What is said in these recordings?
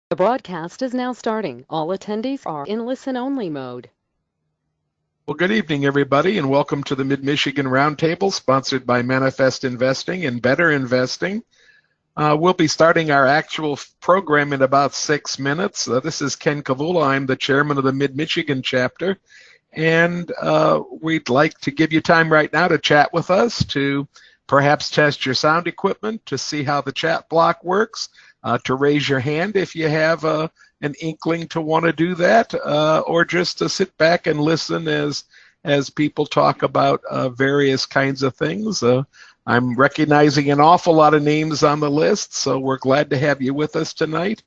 The broadcast is now starting. All attendees are in listen-only mode. Well, good evening, everybody, and welcome to the Mid-Michigan Roundtable, sponsored by Manifest Investing and Better Investing. We'll be starting our actual program in about 6 minutes. This is Ken Kavula. I'm the chairman of the Mid-Michigan chapter, and we'd like to give you time right now to chat with us, to perhaps test your sound equipment, to see how the chat block works, to raise your hand if you have an inkling to want to do that, or just to sit back and listen as people talk about various kinds of things. I'm recognizing an awful lot of names on the list, so we're glad to have you with us tonight.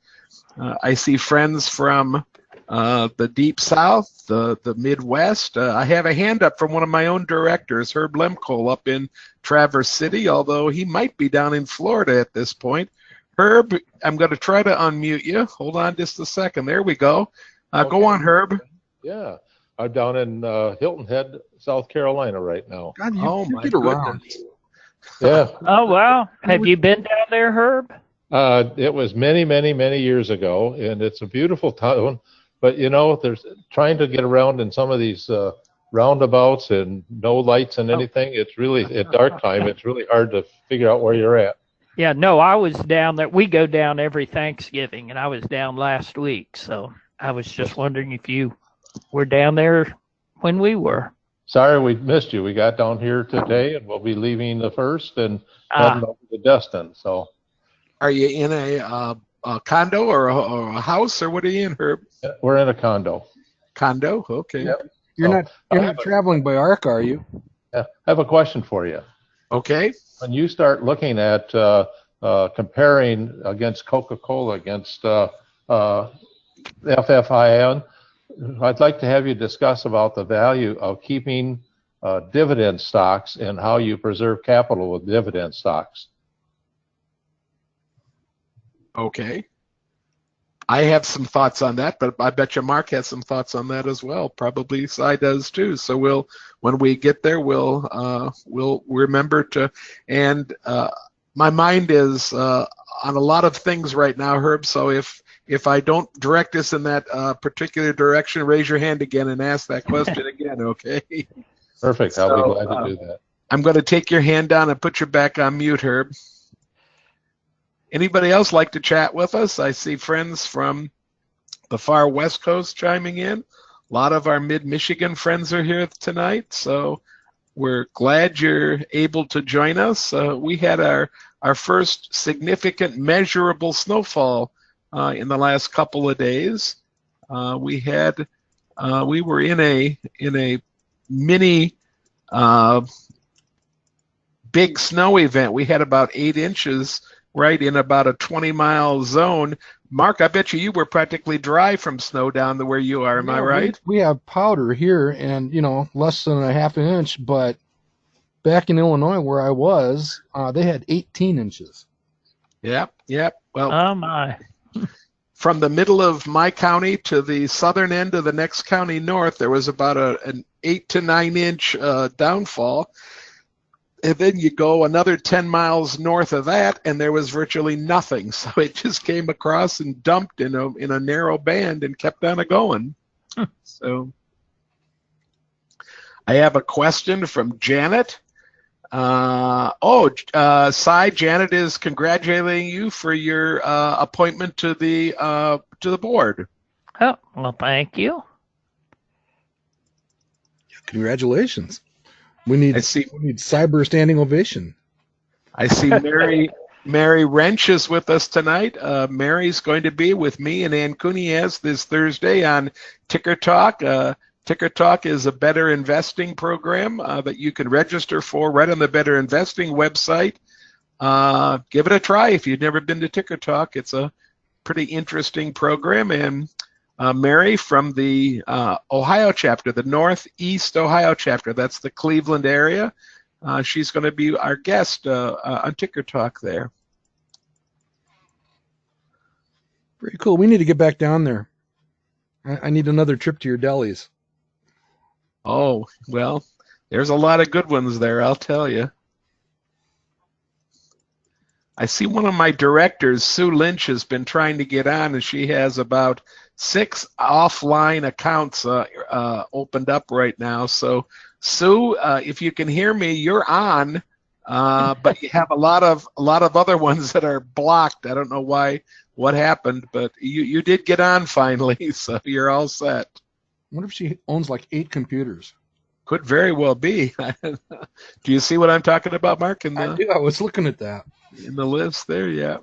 I see friends from the Deep South, the Midwest. I have a hand up from one of my own directors, Herb Lemcole, up in Traverse City, although he might be down in Florida at this point. Herb, I'm going to try to unmute you. Hold on just a second. There we go. Okay. Go on, Herb. Yeah, I'm down in Hilton Head, South Carolina right now. God, Oh, you my get around. goodness. Yeah, Oh, wow. Have you been down there, Herb? it was many, many, many years ago, and it's a beautiful town. But there's trying to get around in some of these roundabouts and no lights and anything. It's really at dark time. It's really hard to figure out where you're at. Yeah, no, I was down there. We go down every Thanksgiving, and I was down last week. So I was just wondering if you were down there when we were. Sorry we missed you. We got down here today, and we'll be leaving the first and heading over to Destin. So, Are you in a condo or a house, or what are you in, Herb? we're in a condo. Condo? Okay. Yep. You're not traveling by ARC, are you? I have a question for you. Okay. When you start looking at comparing against Coca-Cola, against FFIN, I'd like to have you discuss about the value of keeping dividend stocks and how you preserve capital with dividend stocks. Okay. I have some thoughts on that, but I bet you Mark has some thoughts on that as well. Probably Cy does too. So when we get there, we'll remember to. And my mind is on a lot of things right now, Herb. So if I don't direct us in that particular direction, raise your hand again and ask that question again. Okay. Perfect. I'll be glad to do that. I'm going to take your hand down and put you back on mute, Herb. Anybody else like to chat with us? I see friends from the far West Coast chiming in. A lot of our Mid-Michigan friends are here tonight, so we're glad you're able to join us. We had our first significant measurable snowfall in the last couple of days. We were in a mini big snow event. We had about 8 inches right in about a 20-mile zone. Mark, I bet you were practically dry from snow down to where you are. Am I right? We have powder here, and less than a half an inch. But back in Illinois, where I was, they had 18 inches. Yep. Well, Oh, my. from the middle of my county to the southern end of the next county north, there was about an 8 to 9 inch downfall. And then you go another 10 miles north of that, and there was virtually nothing. So it just came across and dumped in a narrow band and kept on going. So I have a question from Janet. Cy, Janet is congratulating you for your appointment to the board. Oh, well, thank you. Congratulations. We need cyber standing ovation. I see Mary Wrench is with us tonight. Mary's going to be with me and Ann Cuniaz this Thursday on Ticker Talk. Ticker Talk is a better investing program that you can register for right on the Better Investing website. Give it a try if you've never been to Ticker Talk. It's a pretty interesting program. And Mary from the Ohio chapter, the Northeast Ohio chapter, that's the Cleveland area. She's going to be our guest on Ticker Talk there. Very cool. We need to get back down there. I need another trip to your delis. Oh, well, there's a lot of good ones there, I'll tell you. I see one of my directors, Sue Lynch, has been trying to get on, and she has about 6 offline accounts opened up right now. So, Sue, if you can hear me, you're on, but you have a lot of other ones that are blocked. I don't know what happened, but you did get on finally, so you're all set. I wonder if she owns like 8 computers. Could very well be. Do you see what I'm talking about, Mark? I do. I was looking at that. In the list there, yeah.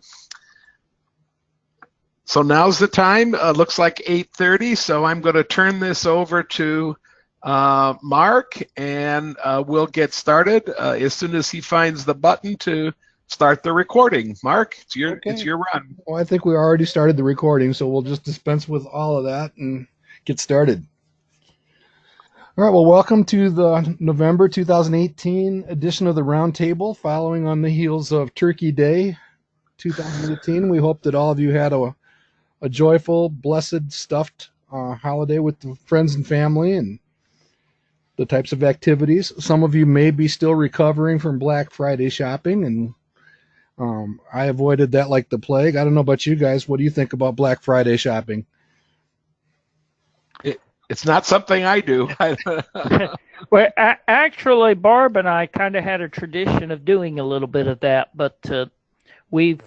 So now's the time. Looks like 8:30, so I'm going to turn this over to Mark, and we'll get started as soon as he finds the button to start the recording. Mark, it's your run. Well, I think we already started the recording, so we'll just dispense with all of that and get started. All right, well, welcome to the November 2018 edition of the Roundtable, following on the heels of Turkey Day 2018. We hope that all of you had a joyful, blessed, stuffed holiday with the friends and family and the types of activities. Some of you may be still recovering from Black Friday shopping, and I avoided that like the plague. I don't know about you guys. What do you think about Black Friday shopping? It's not something I do. Well, actually, Barb and I kind of had a tradition of doing a little bit of that, but we've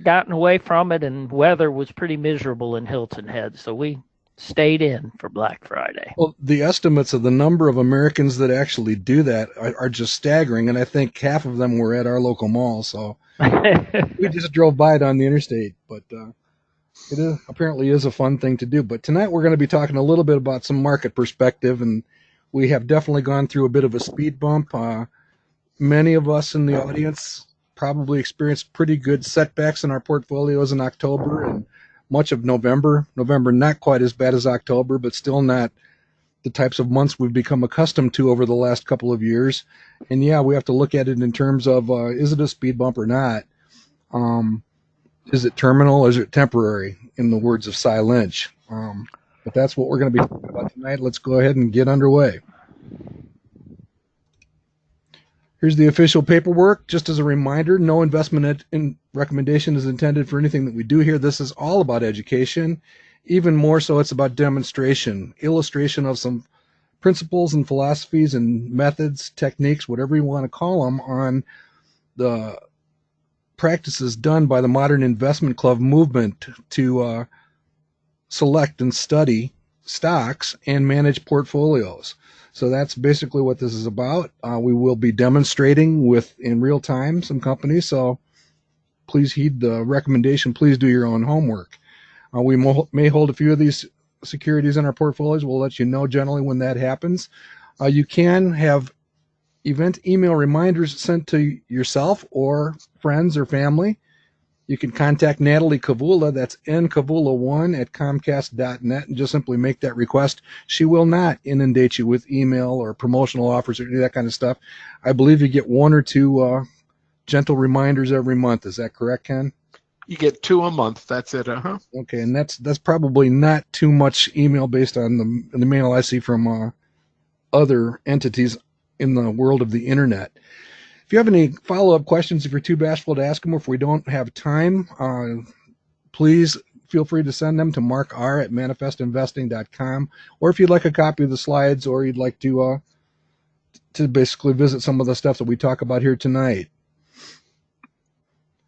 gotten away from it, and weather was pretty miserable in Hilton Head, so we stayed in for Black Friday. Well, the estimates of the number of Americans that actually do that are just staggering, and I think half of them were at our local mall, so we just drove by it on the interstate, but it apparently is a fun thing to do. But tonight we're going to be talking a little bit about some market perspective, and we have definitely gone through a bit of a speed bump. Many of us in the audience probably experienced pretty good setbacks in our portfolios in October and much of November. November not quite as bad as October, but still not the types of months we've become accustomed to over the last couple of years. And yeah, we have to look at it in terms of is it a speed bump or not? Is it terminal or is it temporary, in the words of Cy Lynch? But that's what we're going to be talking about tonight. Let's go ahead and get underway. Here's the official paperwork. Just as a reminder, no investment recommendation is intended for anything that we do here. This is all about education. Even more so, it's about demonstration, illustration of some principles and philosophies and methods, techniques, whatever you want to call them, on the practices done by the modern investment club movement to select and study stocks and manage portfolios. So that's basically what this is about. We will be demonstrating in real time some companies, so please heed the recommendation. Please do your own homework. We may hold a few of these securities in our portfolios. We'll let you know generally when that happens. You can have event email reminders sent to yourself or friends or family. You can contact Natalie Kavula, that's nkavula1@comcast.net, and just simply make that request. She will not inundate you with email or promotional offers or any of that kind of stuff. I believe you get 1 or 2 gentle reminders every month. Is that correct, Ken? You get 2 a month. That's it, Okay, and that's probably not too much email based on the mail I see from other entities in the world of the internet. If you have any follow-up questions, if you're too bashful to ask them, or if we don't have time, please feel free to send them to markr@manifestinvesting.com. Or if you'd like a copy of the slides, or you'd like to basically visit some of the stuff that we talk about here tonight.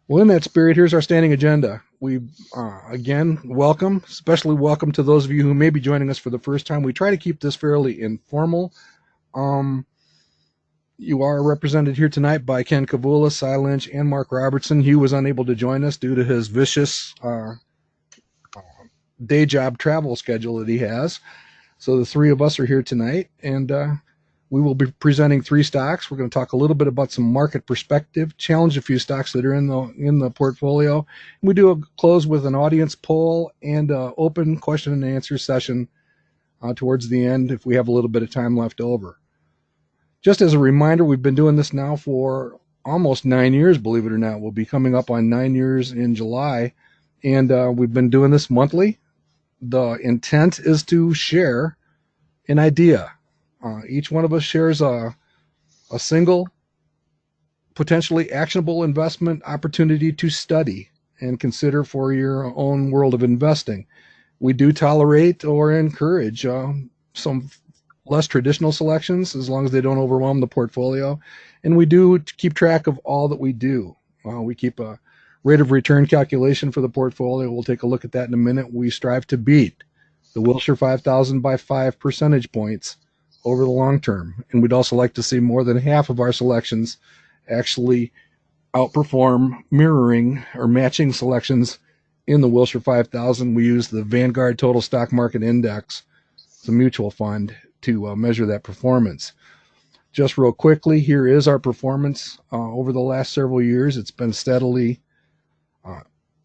Well, in that spirit, here's our standing agenda. We, again, especially welcome to those of you who may be joining us for the first time. We try to keep this fairly informal. You are represented here tonight by Ken Kavula, Cy Lynch, and Mark Robertson. Hugh was unable to join us due to his vicious day job travel schedule that he has. So the 3 of us are here tonight, and we will be presenting 3 stocks. We're going to talk a little bit about some market perspective, challenge a few stocks that are in the portfolio. We do close with an audience poll and an open question and answer session towards the end if we have a little bit of time left over. Just as a reminder, we've been doing this now for almost 9 years, believe it or not. We'll be coming up on 9 years in July, and we've been doing this monthly. The intent is to share an idea. Each one of us shares a single potentially actionable investment opportunity to study and consider for your own world of investing. We do tolerate or encourage some less traditional selections as long as they don't overwhelm the portfolio. And we do keep track of all that we do. We keep a rate of return calculation for the portfolio. We'll take a look at that in a minute. We strive to beat the Wilshire 5000 by 5 percentage points over the long term. And we'd also like to see more than half of our selections actually outperform mirroring or matching selections in the Wilshire 5000. We use the Vanguard Total Stock Market Index, it's a mutual fund, to measure that performance. Just real quickly, here is our performance over the last several years. It's been steadily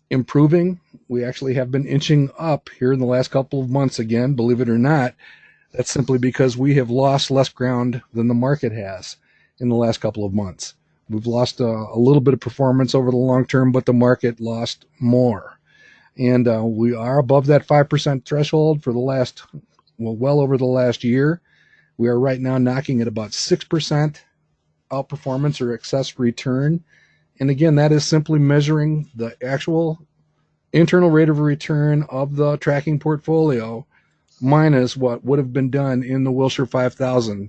improving. We actually have been inching up here in the last couple of months again, believe it or not. That's simply because we have lost less ground than the market has in the last couple of months. We've lost a little bit of performance over the long term, but the market lost more. And we are above that 5% threshold for the last, well over the last year. We are right now knocking at about 6% outperformance or excess return. And again, that is simply measuring the actual internal rate of return of the tracking portfolio minus what would have been done in the Wilshire 5000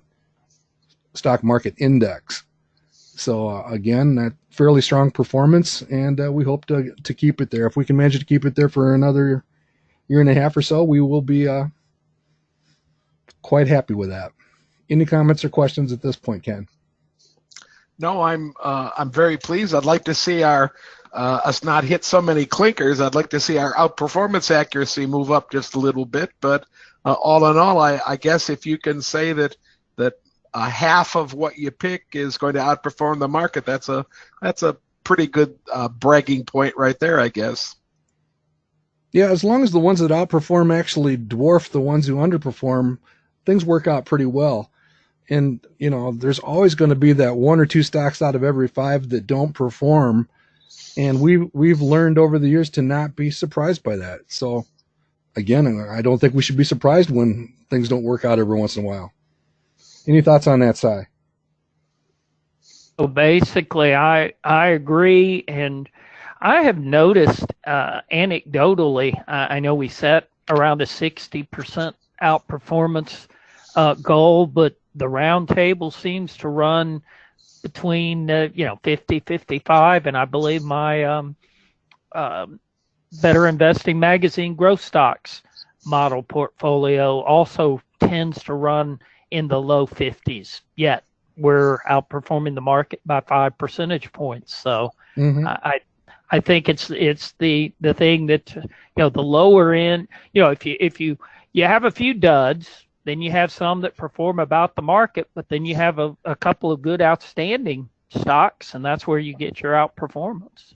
stock market index. So again, that fairly strong performance, and we hope to keep it there. If we can manage to keep it there for another year and a half or so, we will be quite happy with that. Any comments or questions at this point, Ken? No, I'm very pleased. I'd like to see our us not hit so many clinkers. I'd like to see our outperformance accuracy move up just a little bit. But all in all, I guess if you can say that half of what you pick is going to outperform the market, that's a pretty good bragging point right there, I guess. Yeah, as long as the ones that outperform actually dwarf the ones who underperform, things work out pretty well. And, you know, there's always going to be that one or two stocks out of every five that don't perform. And we've learned over the years to not be surprised by that. So, again, I don't think we should be surprised when things don't work out every once in a while. Any thoughts on that, Si? So basically, I agree. And I have noticed anecdotally, I know we set around a 60% outperformance goal, but the round table seems to run between 50, 55, and I believe my Better Investing Magazine growth stocks model portfolio also tends to run in the low 50s. Yet we're outperforming the market by 5 percentage points. So I think it's the thing that the lower end. If you have a few duds, then you have some that perform about the market, but then you have a couple of good outstanding stocks, and that's where you get your outperformance.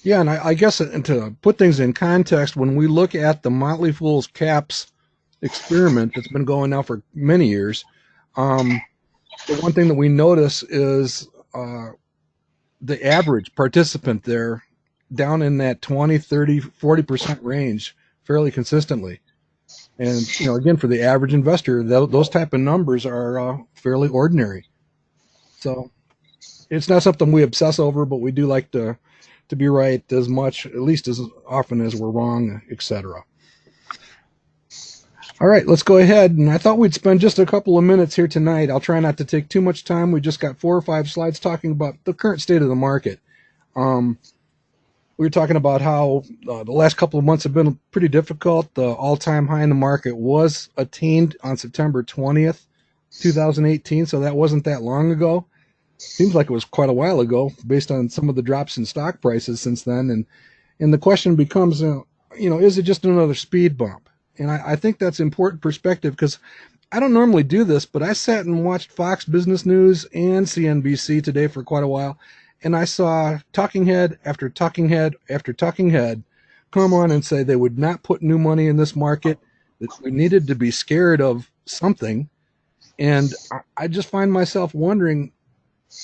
Yeah, and I guess to put things in context, when we look at the Motley Fool's Caps experiment that's been going now for many years, the one thing that we notice is the average participant there down in that 20, 30, 40% range fairly consistently. And, again, for the average investor, those type of numbers are fairly ordinary. So it's not something we obsess over, but we do like to be right as much, at least as often as we're wrong, etc. All right, let's go ahead. And I thought we'd spend just a couple of minutes here tonight. I'll try not to take too much time. We just got 4 or 5 slides talking about the current state of the market. We were talking about how the last couple of months have been pretty difficult. The all-time high in the market was attained on September 20th, 2018, so that wasn't that long ago. Seems like it was quite a while ago based on some of the drops in stock prices since then. And the question becomes, is it just another speed bump? And I think that's important perspective because I don't normally do this, but I sat and watched Fox Business News and CNBC today for quite a while. And I saw talking head after talking head after talking head come on and say they would not put new money in this market, that we needed to be scared of something. And I just find myself wondering,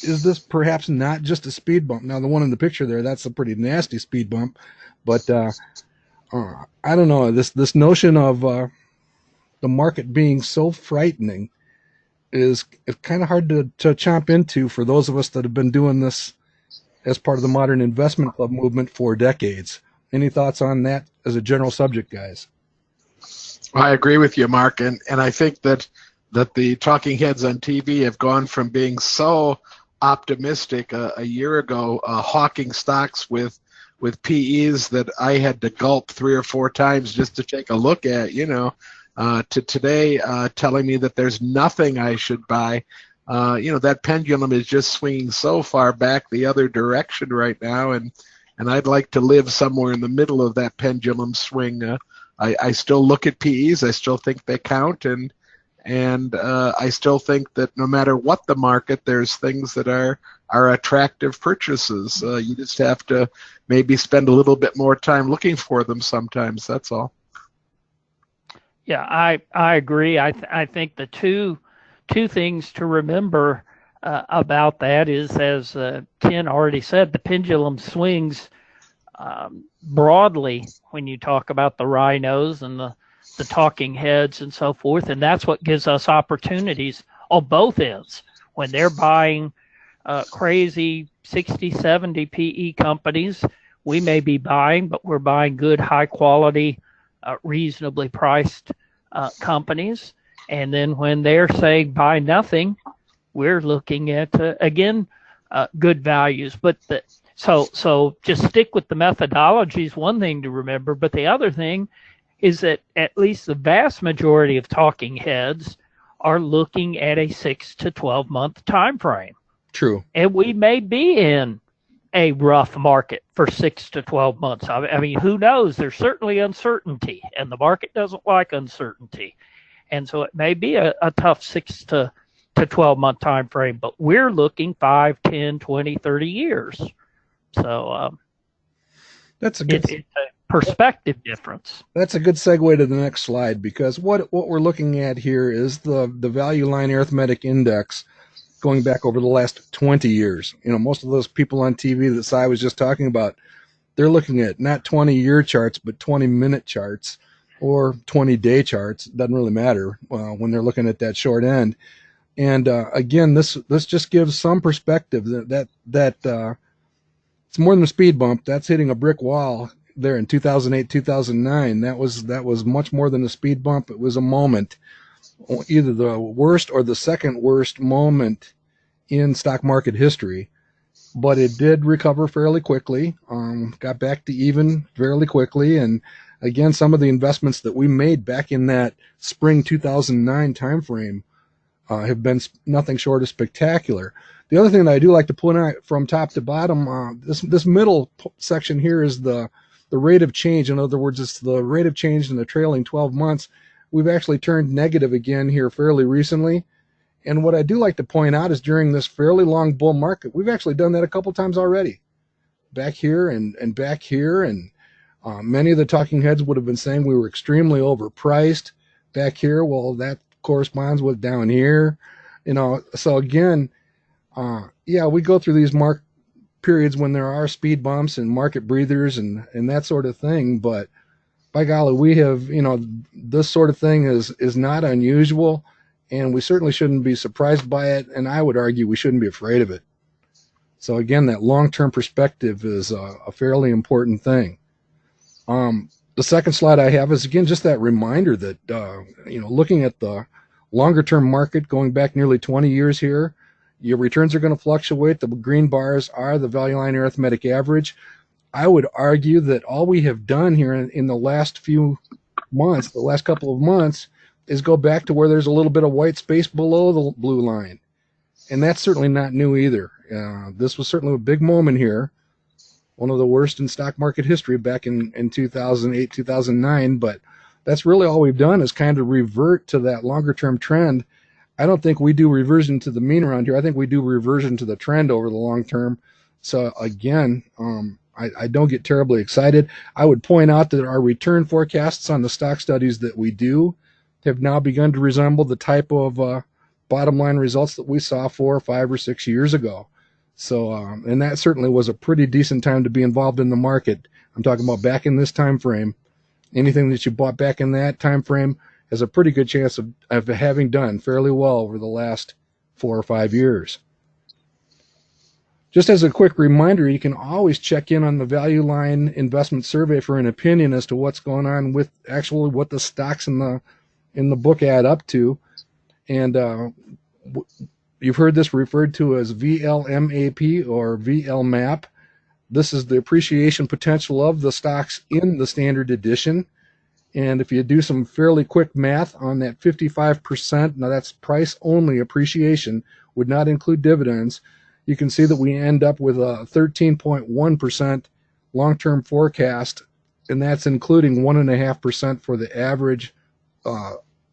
is this perhaps not just a speed bump? Now, the one in the picture there, that's a pretty nasty speed bump. But I don't know, this notion of the market being so frightening is kind of hard to chomp into for those of us that have been doing this as part of the modern investment club movement for decades. Any thoughts on that as a general subject, guys? I agree with you, Mark, and I think that the talking heads on TV have gone from being so optimistic a year ago, hawking stocks with PEs that I had to gulp 3 or 4 times just to take a look at, to today telling me that there's nothing I should buy. That pendulum is just swinging so far back the other direction right now, and I'd like to live somewhere in the middle of that pendulum swing. I still look at PEs. I still think they count, and I still think that no matter what the market, there's things that are attractive purchases. You just have to maybe spend a little bit more time looking for them sometimes. That's all. Yeah, I agree. I think the two things to remember about that is, as Ken already said, the pendulum swings broadly when you talk about the rhinos and the talking heads and so forth, and that's what gives us opportunities on both ends. When they're buying crazy 60, 70 PE companies, we may be buying, but we're buying good, high quality, reasonably priced companies. And then when they're saying buy nothing, we're looking at, again, good values. But so just stick with the methodology is one thing to remember, but the other thing is that at least the vast majority of talking heads are looking at a 6 to 12 month time frame. True. And we may be in a rough market for 6 to 12 months. I mean, who knows? There's certainly uncertainty, and the market doesn't like uncertainty. And so it may be a tough 6 to 12 month time frame, but we're looking 5, 10, 20, 30 years. So that's a good. It's a perspective difference. That's a good segue to the next slide, because what we're looking at here is the value line arithmetic index going back over the last 20 years. Most of those people on TV that Cy was just talking about, they're looking at not 20-year charts, but 20-minute charts or 20-day charts. It doesn't really matter when they're looking at that short end. And again, this just gives some perspective that it's more than a speed bump. That's hitting a brick wall there in 2008, 2009. That was much more than a speed bump. It was a moment, either the worst or the second worst moment in stock market history. But it did recover fairly quickly, got back to even fairly quickly. And again, some of the investments that we made back in that spring 2009 timeframe have been nothing short of spectacular. The other thing that I do like to point out from top to bottom, this middle section here is the rate of change. In other words, it's the rate of change in the trailing 12 months. We've actually turned negative again here fairly recently. And what I do like to point out is during this fairly long bull market, we've actually done that a couple times already. Back here and back here. And many of the talking heads would have been saying we were extremely overpriced back here. Well, that corresponds with down here. So again, we go through these periods when there are speed bumps and market breathers and that sort of thing. But by golly, we have, this sort of thing is not unusual, and we certainly shouldn't be surprised by it. And I would argue we shouldn't be afraid of it. So again, that long-term perspective is a fairly important thing. The second slide I have is, again, just that reminder that, looking at the longer-term market going back nearly 20 years here, your returns are going to fluctuate. The green bars are the value line arithmetic average. I would argue that all we have done here in the last few months, the last couple of months, is go back to where there's a little bit of white space below the blue line. And that's certainly not new either. This was certainly a big moment here, one of the worst in stock market history back in 2008, 2009. But that's really all we've done is kind of revert to that longer-term trend. I don't think we do reversion to the mean around here. I think we do reversion to the trend over the long term. So again, I don't get terribly excited. I would point out that our return forecasts on the stock studies that we do have now begun to resemble the type of bottom line results that we saw 4, 5, or 6 years ago. So, and that certainly was a pretty decent time to be involved in the market. I'm talking about back in this time frame. Anything that you bought back in that time frame has a pretty good chance of having done fairly well over the last 4 or 5 years. Just as a quick reminder, you can always check in on the Value Line Investment Survey for an opinion as to what's going on with actually what the stocks in the book add up to. And you've heard this referred to as VLMAP or VLMAP. This is the appreciation potential of the stocks in the standard edition. And if you do some fairly quick math on that 55%, now that's price only appreciation, would not include dividends, you can see that we end up with a 13.1% long-term forecast, and that's including 1.5% for the average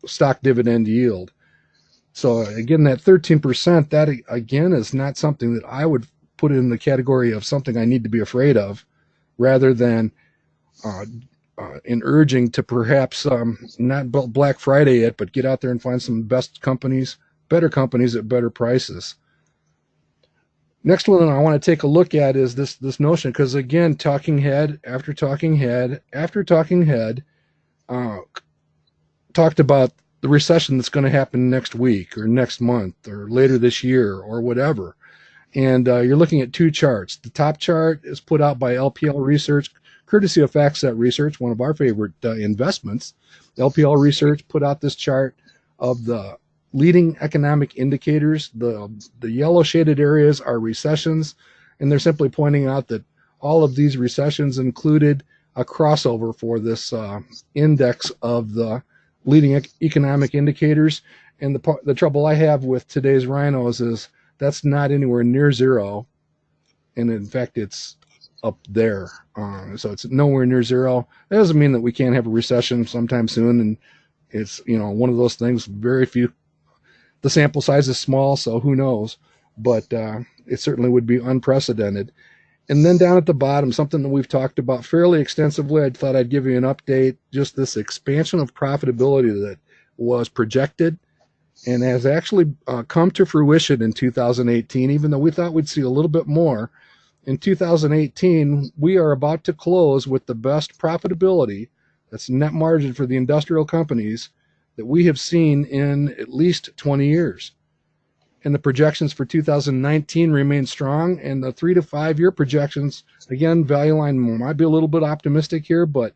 stock dividend yield. So again, that 13%, that again is not something that I would put in the category of something I need to be afraid of, rather than in urging to perhaps not Black Friday yet, but get out there and find some best companies, better companies at better prices. Next one I want to take a look at is this notion, because again, talking head after talking head after talking head talked about the recession that's going to happen next week or next month or later this year or whatever. And you're looking at two charts. The top chart is put out by LPL Research, courtesy of FactSet Research, one of our favorite investments. LPL Research put out this chart of the leading economic indicators. The yellow shaded areas are recessions, and they're simply pointing out that all of these recessions included a crossover for this index of the leading economic indicators. And the trouble I have with today's rhinos is that's not anywhere near zero, and in fact it's up there. So it's nowhere near zero. That doesn't mean that we can't have a recession sometime soon, and it's one of those things. Very few. The sample size is small, so who knows? But it certainly would be unprecedented. And then down at the bottom, something that we've talked about fairly extensively, I thought I'd give you an update, just this expansion of profitability that was projected and has actually come to fruition in 2018, even though we thought we'd see a little bit more. In 2018, we are about to close with the best profitability, that's net margin for the industrial companies, that we have seen in at least 20 years. And the projections for 2019 remain strong, and the 3 to 5 year projections, again, Value Line might be a little bit optimistic here, but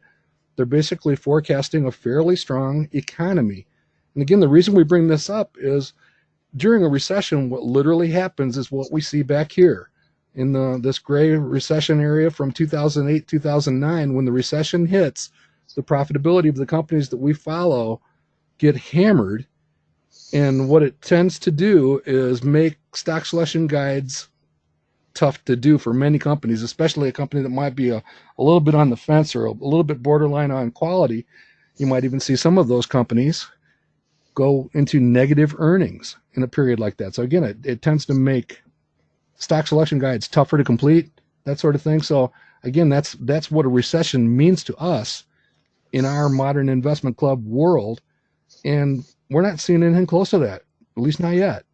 they're basically forecasting a fairly strong economy. And again, the reason we bring this up is during a recession, what literally happens is what we see back here in this gray recession area from 2008, 2009. When the recession hits, the profitability of the companies that we follow get hammered, and what it tends to do is make stock selection guides tough to do for many companies, especially a company that might be a little bit on the fence or a little bit borderline on quality. You might even see some of those companies go into negative earnings in a period like that. So again, it tends to make stock selection guides tougher to complete, that sort of thing. So again, that's what a recession means to us in our modern investment club world. And we're not seeing anything close to that, at least not yet.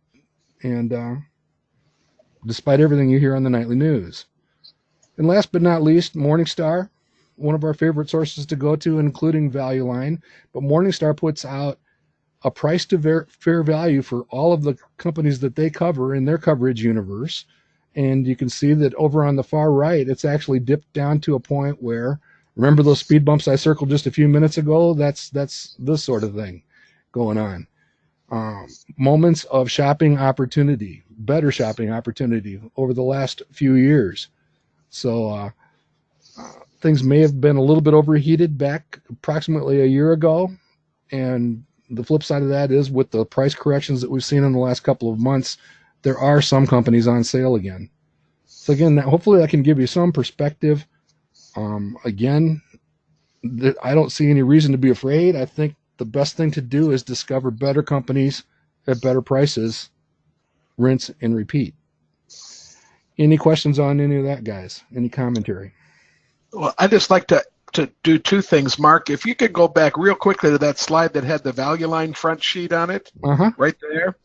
And despite everything you hear on the nightly news. And last but not least, Morningstar, one of our favorite sources to go to, including Value Line. But Morningstar puts out a price to fair value for all of the companies that they cover in their coverage universe. And you can see that over on the far right, it's actually dipped down to a point where, remember those speed bumps I circled just a few minutes ago? That's this sort of thing going on. Moments of shopping opportunity, better shopping opportunity over the last few years. So things may have been a little bit overheated back approximately a year ago. And the flip side of that is, with the price corrections that we've seen in the last couple of months, there are some companies on sale again. So again, hopefully that can give you some perspective. Again, I don't see any reason to be afraid. I think the best thing to do is discover better companies at better prices, rinse and repeat. Any questions on any of that, guys? Any commentary? Well, I just like to do two things, Mark. If you could go back real quickly to that slide that had the Value Line front sheet on it, right there.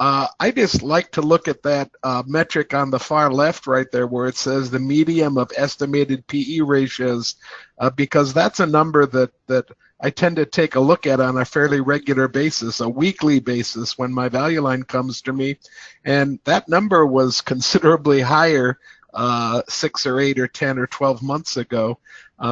I just like to look at that metric on the far left right there where it says the medium of estimated PE ratios, because that's a number that I tend to take a look at on a fairly regular basis, a weekly basis when my value line comes to me. And that number was considerably higher 6 or 8 or 10 or 12 months ago.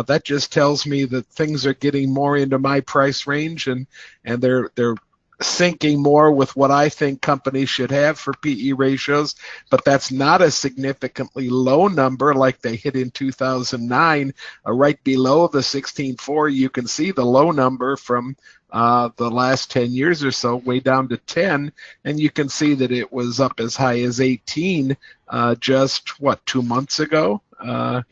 That just tells me that things are getting more into my price range, and they're syncing more with what I think companies should have for PE ratios, but that's not a significantly low number like they hit in 2009. Right below the 16.4, you can see the low number from the last 10 years or so, way down to 10, and you can see that it was up as high as 18 just, 2 months ago? 2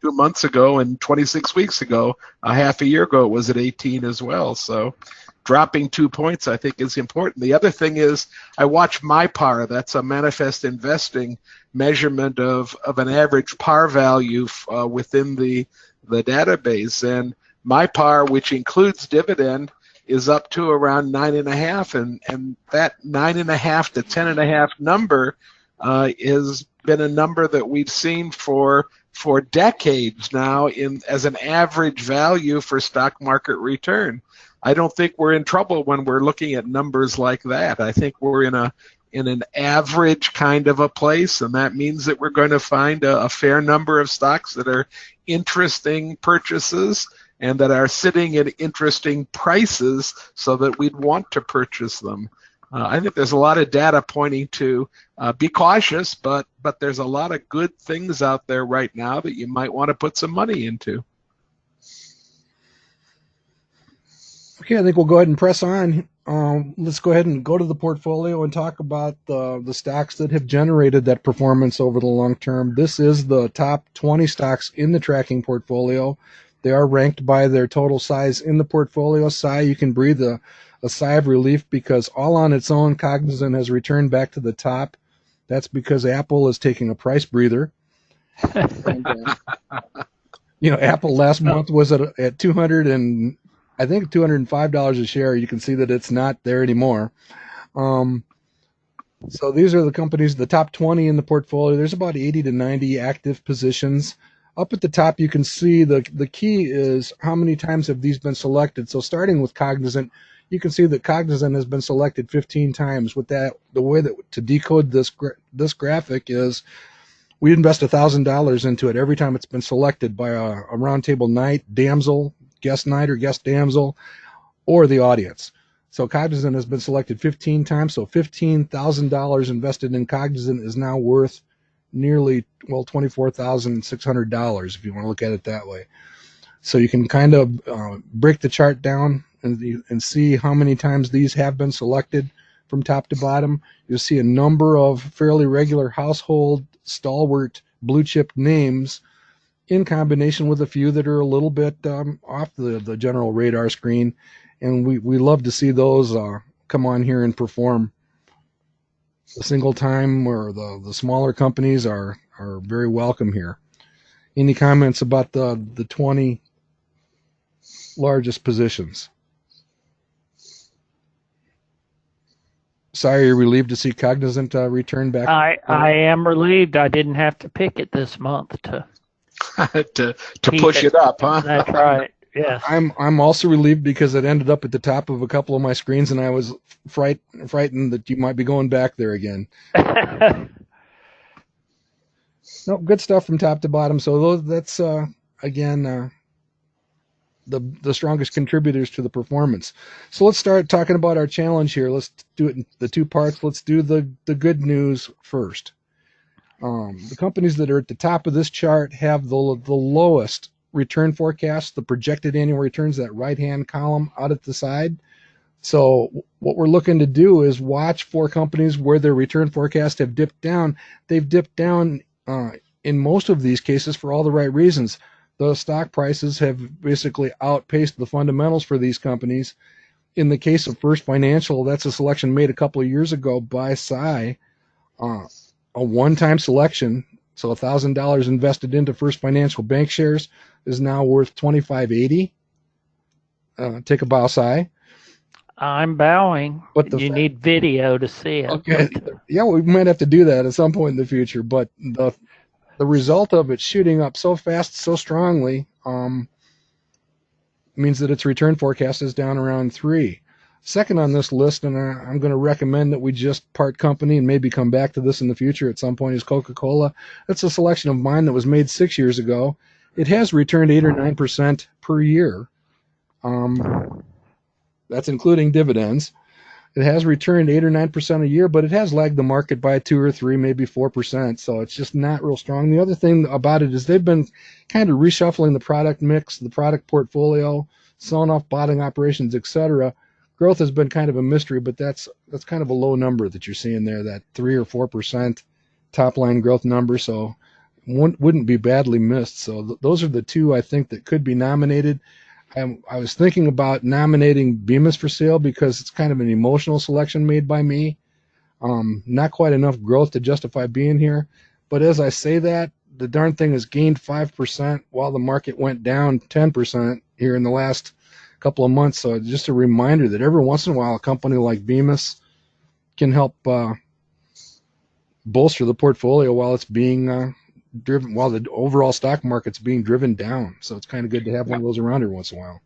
months ago, and 26 weeks ago, a half a year ago, it was at 18 as well. So dropping 2 points, I think, is important. The other thing is I watch my par. That's a manifest investing measurement of an average par value within the database. And my par, which includes dividend, is up to around 9.5. And that 9.5 to 10.5 number has been a number that we've seen for decades now as an average value for stock market return. I don't think we're in trouble when we're looking at numbers like that. I think we're in an average kind of a place, and that means that we're going to find a fair number of stocks that are interesting purchases and that are sitting at interesting prices so that we'd want to purchase them. I think there's a lot of data pointing to be cautious, but there's a lot of good things out there right now that you might want to put some money into. Okay, I think we'll go ahead and press on. Let's go ahead and go to the portfolio and talk about the stocks that have generated that performance over the long term. This is the top 20 stocks in the tracking portfolio. They are ranked by their total size in the portfolio. You can breathe a sigh of relief because all on its own, Cognizant has returned back to the top. That's because Apple is taking a price breather. And, Apple last month was at 200 and I think $205 a share. You can see that it's not there anymore. So these are the companies, the top 20 in the portfolio. There's about 80 to 90 active positions. Up at the top, you can see the key is how many times have these been selected. So starting with Cognizant, you can see that Cognizant has been selected 15 times. With that, the way that to decode this graphic is we invest $1,000 into it every time it's been selected by a roundtable knight, damsel, guest knight or guest damsel, or the audience. So Cognizant has been selected 15 times. So $15,000 invested in Cognizant is now worth nearly, $24,600 if you want to look at it that way. So you can kind of break the chart down and see how many times these have been selected from top to bottom. You'll see a number of fairly regular household stalwart blue chip names in combination with a few that are a little bit off the general radar screen. And we love to see those come on here and perform. The single time or the smaller companies are very welcome here. Any comments about the 20 largest positions? Sorry, you're relieved to see Cognizant return back. I am relieved I didn't have to pick it this month to push it up, huh? That's right. Yes. I'm also relieved because it ended up at the top of a couple of my screens, and I was frightened that you might be going back there again. No, good stuff from top to bottom. So that's again the strongest contributors to the performance. So let's start talking about our challenge here. Let's do it in the two parts. Let's do the good news first. The companies that are at the top of this chart have the lowest return forecast, the projected annual returns, that right-hand column out at the side. So what we're looking to do is watch for companies where their return forecasts have dipped down. They've dipped down in most of these cases for all the right reasons. The stock prices have basically outpaced the fundamentals for these companies. In the case of First Financial, that's a selection made a couple of years ago by SI, a one-time selection. So $1,000 invested into First Financial Bank shares is now worth $25.80. Take a bow, SI. I'm bowing. But You need video to see it. okay, yeah, we might have to do that at some point in the future. But the result of it shooting up so fast, so strongly, means that its return forecast is down around 3. Second on this list, and I'm going to recommend that we just part company and maybe come back to this in the future at some point, is Coca-Cola. That's a selection of mine that was made 6 years ago. It has returned 8 or 9% per year. That's including dividends. It has returned 8 or 9% a year, but it has lagged the market by 2 or 3, maybe 4%. So it's just not real strong. The other thing about it is they've been kind of reshuffling the product mix, the product portfolio, selling off bottling operations, etc. Growth has been kind of a mystery, but that's kind of a low number that you're seeing there, that 3 or 4% top line growth number. So wouldn't be badly missed. So those are the two I think that could be nominated. I was thinking about nominating Bemis for sale because it's kind of an emotional selection made by me. Not quite enough growth to justify being here. But as I say that, the darn thing has gained 5% while the market went down 10% here in the last couple of months. So just a reminder that every once in a while a company like Bemis can help bolster the portfolio while it's being driven, while the overall stock market's being driven down. So it's kind of good to have one of those around every once in a while.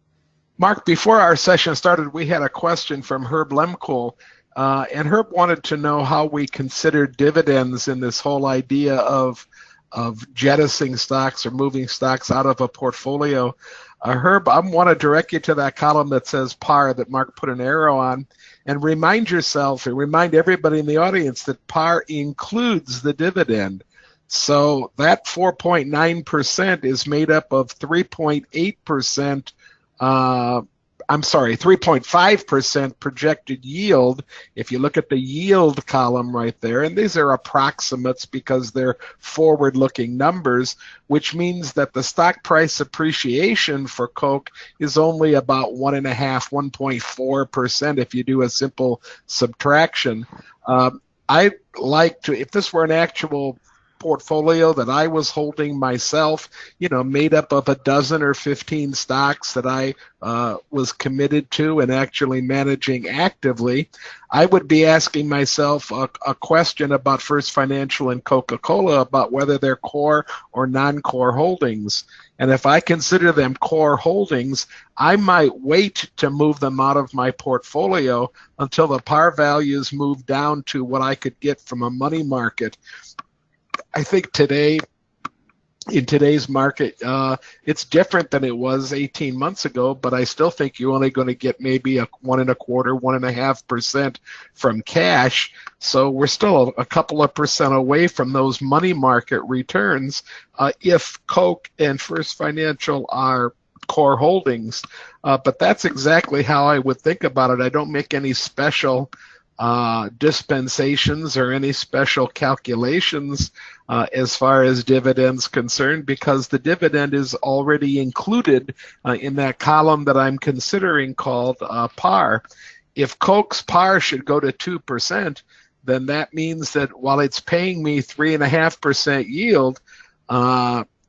Mark, before our session started, we had a question from Herb Lemkool, and Herb wanted to know how we consider dividends in this whole idea of jettisoning stocks or moving stocks out of a portfolio. Herb, I want to direct you to that column that says par that Mark put an arrow on, and remind yourself and remind everybody in the audience that par includes the dividend. So that 4.9% is made up of 3.8%, 3.5% projected yield. If you look at the yield column right there, and these are approximates because they're forward-looking numbers, which means that the stock price appreciation for Coke is only about 1.4% if you do a simple subtraction. I'd like to, if this were an actual portfolio that I was holding myself, made up of a dozen or 15 stocks that I was committed to and actually managing actively, I would be asking myself a question about First Financial and Coca-Cola about whether they're core or non-core holdings. And if I consider them core holdings, I might wait to move them out of my portfolio until the par values move down to what I could get from a money market. I think in today's market, it's different than it was 18 months ago, but I still think you're only going to get maybe a 1.25%, 1.5% from cash. So we're still a couple of percent away from those money market returns if Coke and First Financial are core holdings. But that's exactly how I would think about it. I don't make any special dispensations or any special calculations as far as dividends concerned, because the dividend is already included in that column that I'm considering called par. If Coke's par should go to 2%, then that means that while it's paying me 3.5% yield,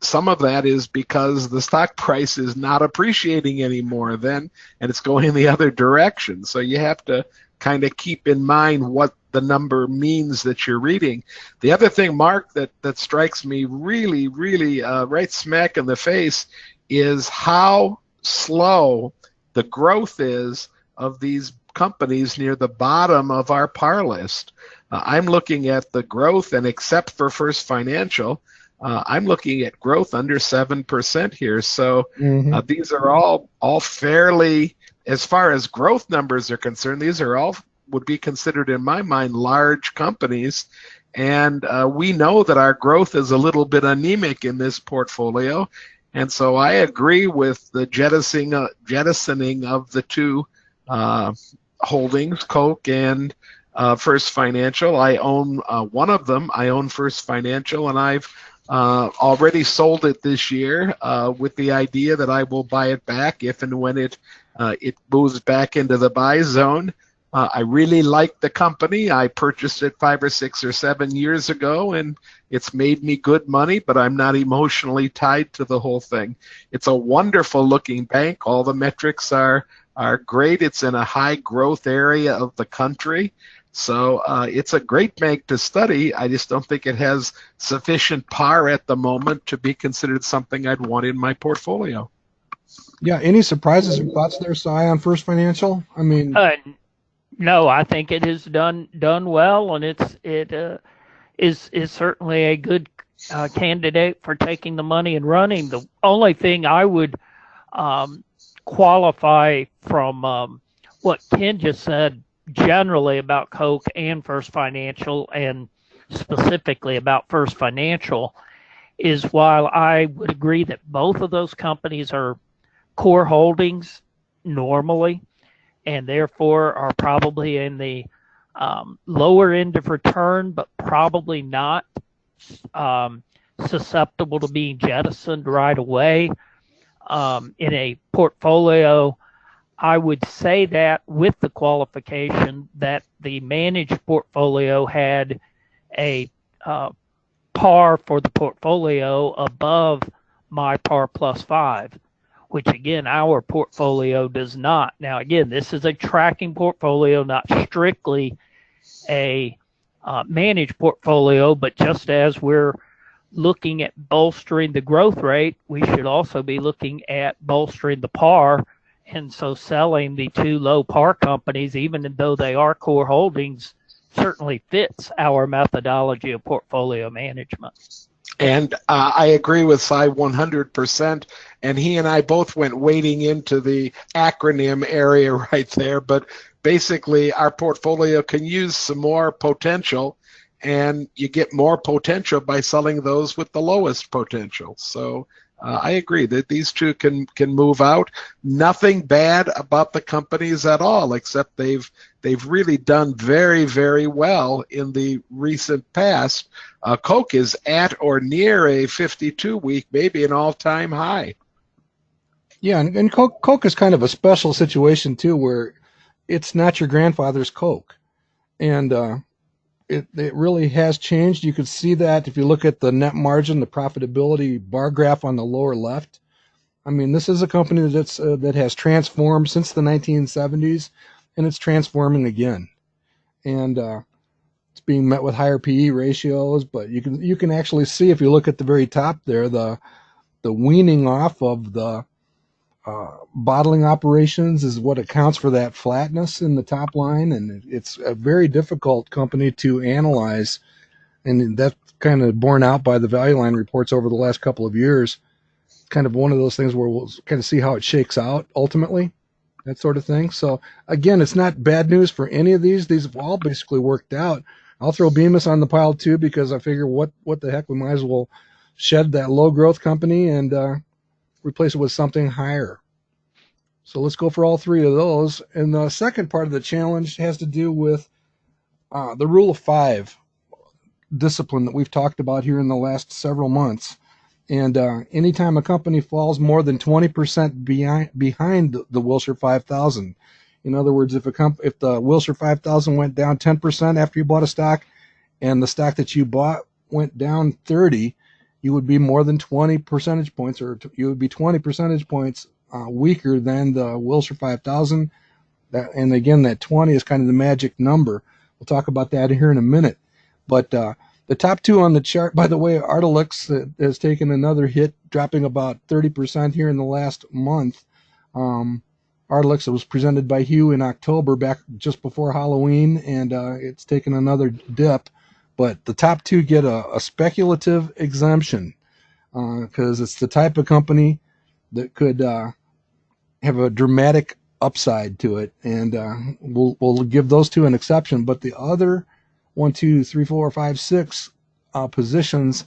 some of that is because the stock price is not appreciating anymore then, and it's going the other direction. So you have to kind of keep in mind what the number means that you're reading. The other thing, Mark, that strikes me really, really right smack in the face is how slow the growth is of these companies near the bottom of our par list. I'm looking at the growth, and except for First Financial, I'm looking at growth under 7% here. So these are all fairly, as far as growth numbers are concerned, these are all would be considered, in my mind, large companies. And we know that our growth is a little bit anemic in this portfolio. And so I agree with the jettisoning of the two holdings, Coke and First Financial. I own one of them. I own First Financial, and I've already sold it this year with the idea that I will buy it back if and when it moves back into the buy zone. I really like the company. I purchased it 5 or 6 or 7 years ago, and it's made me good money, but I'm not emotionally tied to the whole thing. It's a wonderful looking bank. All the metrics are are great. It's in a high growth area of the country. So it's a great bank to study. I just don't think it has sufficient par at the moment to be considered something I'd want in my portfolio. Yeah. Any surprises or thoughts there, Si, on First Financial? I mean, No, I think it has done well, and it is certainly a good candidate for taking the money and running. The only thing I would qualify from what Ken just said generally about Coke and First Financial, and specifically about First Financial, is while I would agree that both of those companies are core holdings normally, and therefore are probably in the lower end of return, but probably not susceptible to being jettisoned right away in a portfolio. I would say that with the qualification that the managed portfolio had a par for the portfolio above my par plus 5, which again, our portfolio does not. Now, again, this is a tracking portfolio, not strictly a managed portfolio, but just as we're looking at bolstering the growth rate, we should also be looking at bolstering the par. And so selling the two low par companies, even though they are core holdings, certainly fits our methodology of portfolio management. And I agree with Si 100%. And he and I both went wading into the acronym area right there. But basically, our portfolio can use some more potential, and you get more potential by selling those with the lowest potential. So I agree that these two can move out. Nothing bad about the companies at all, except they've really done very, very well in the recent past. Coke is at or near a 52-week, maybe an all-time high. yeah, and Coke is kind of a special situation too, where it's not your grandfather's Coke, and it really has changed. You could see that if you look at the net margin, the profitability bar graph on the lower left. I mean, this is a company that has transformed since the 1970s, and it's transforming again. And it's being met with higher PE ratios, but you can actually see, if you look at the very top there, the weaning off of the bottling operations is what accounts for that flatness in the top line, and it's a very difficult company to analyze, and that's kind of borne out by the value line reports over the last couple of years. Kind of one of those things where we'll kind of see how it shakes out ultimately, that sort of thing. So again, it's not bad news for any of these. These have all basically worked out. I'll throw Bemis on the pile too, because I figure what the heck, we might as well shed that low growth company and replace it with something higher. So let's go for all three of those. And the second part of the challenge has to do with the rule of 5 discipline that we've talked about here in the last several months. And anytime a company falls more than 20% behind the Wilshire 5000, in other words, if the Wilshire 5000 went down 10% after you bought a stock, and the stock that you bought went down 30, you would be more than 20 percentage points, or you would be 20 percentage points weaker than the Wilshire 5000. And again, that 20 is kind of the magic number. We'll talk about that here in a minute. But the top two on the chart, by the way, Ardelyx has taken another hit, dropping about 30% here in the last month. Ardelyx was presented by Hugh in October, back just before Halloween, and it's taken another dip. But the top two get a speculative exemption because it's the type of company that could have a dramatic upside to it, and we'll give those two an exception. But the other 1, 2, 3, 4, 5, 6 positions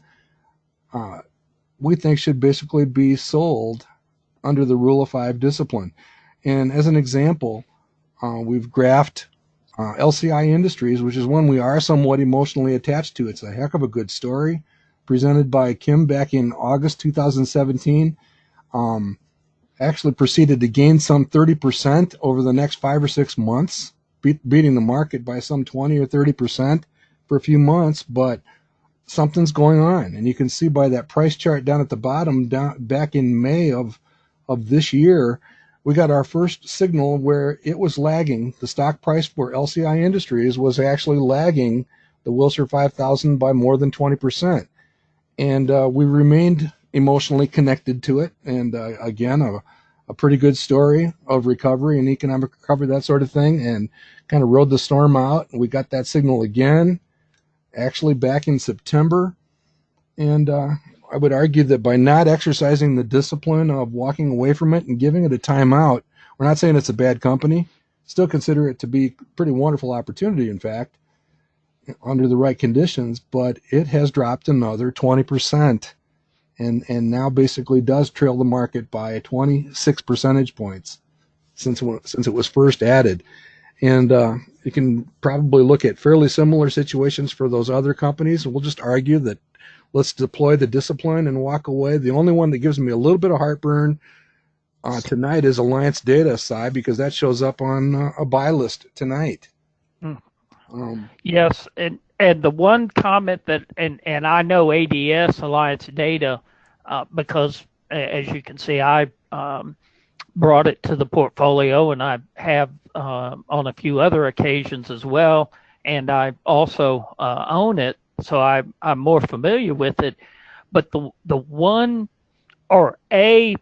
we think should basically be sold under the rule of 5 discipline. And as an example, we've graphed LCI Industries, which is one we are somewhat emotionally attached to. It's a heck of a good story, presented by Kim back in August 2017. Actually proceeded to gain some 30% over the next 5 or 6 months, beating the market by some 20 or 30% for a few months, but something's going on. And you can see by that price chart down at the bottom, back in May of this year, we got our first signal where it was lagging. The stock price for LCI Industries was actually lagging the Wilshire 5000 by more than 20%. And we remained emotionally connected to it. And again, a pretty good story of recovery and economic recovery, that sort of thing, and kind of rode the storm out. We got that signal again, actually back in September. And I would argue that by not exercising the discipline of walking away from it and giving it a timeout, we're not saying it's a bad company, still consider it to be a pretty wonderful opportunity, in fact, under the right conditions, but it has dropped another 20% and now basically does trail the market by 26 percentage points since it was first added. And you can probably look at fairly similar situations for those other companies. We'll just argue that let's deploy the discipline and walk away. The only one that gives me a little bit of heartburn tonight is Alliance Data, Si, because that shows up on a buy list tonight. Yes, and the one comment that, and I know ADS, Alliance Data, because as you can see, I brought it to the portfolio, and I have on a few other occasions as well, and I also own it, so I'm more familiar with it. But the one or a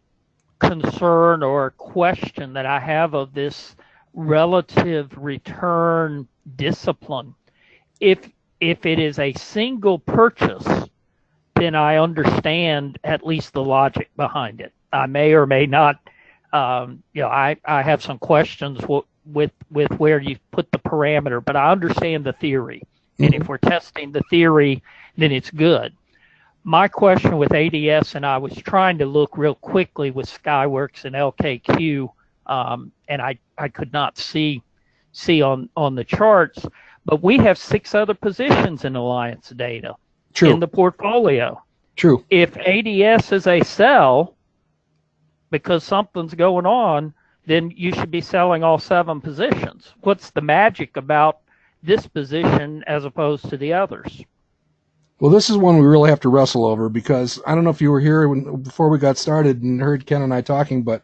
concern or question that I have of this relative return discipline, if it is a single purchase, then I understand at least the logic behind it. I may or may not, I have some questions with where you put the parameter, but I understand the theory. And if we're testing the theory, then it's good. My question with ADS, and I was trying to look real quickly with Skyworks and LKQ, and I could not see on the charts, but we have 6 other positions in Alliance Data. True. In the portfolio. True. If ADS is a sell because something's going on, then you should be selling all 7 positions. What's the magic about this position as opposed to the others? Well, this is one we really have to wrestle over, because I don't know if you were here before we got started and heard Ken and I talking, but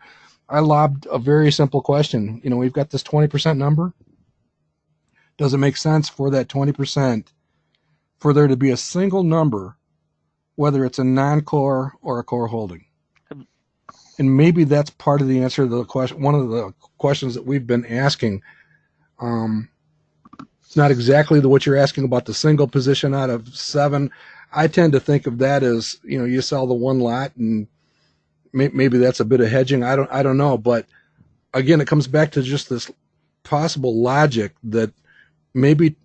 I lobbed a very simple question. We've got this 20% number. Does it make sense for that 20% for there to be a single number, whether it's a non-core or a core holding? And maybe that's part of the answer to the question. One of the questions that we've been asking. It's not exactly what you're asking about the single position out of 7. I tend to think of that as, you sell the one lot and maybe that's a bit of hedging. I don't know. But again, it comes back to just this possible logic that maybe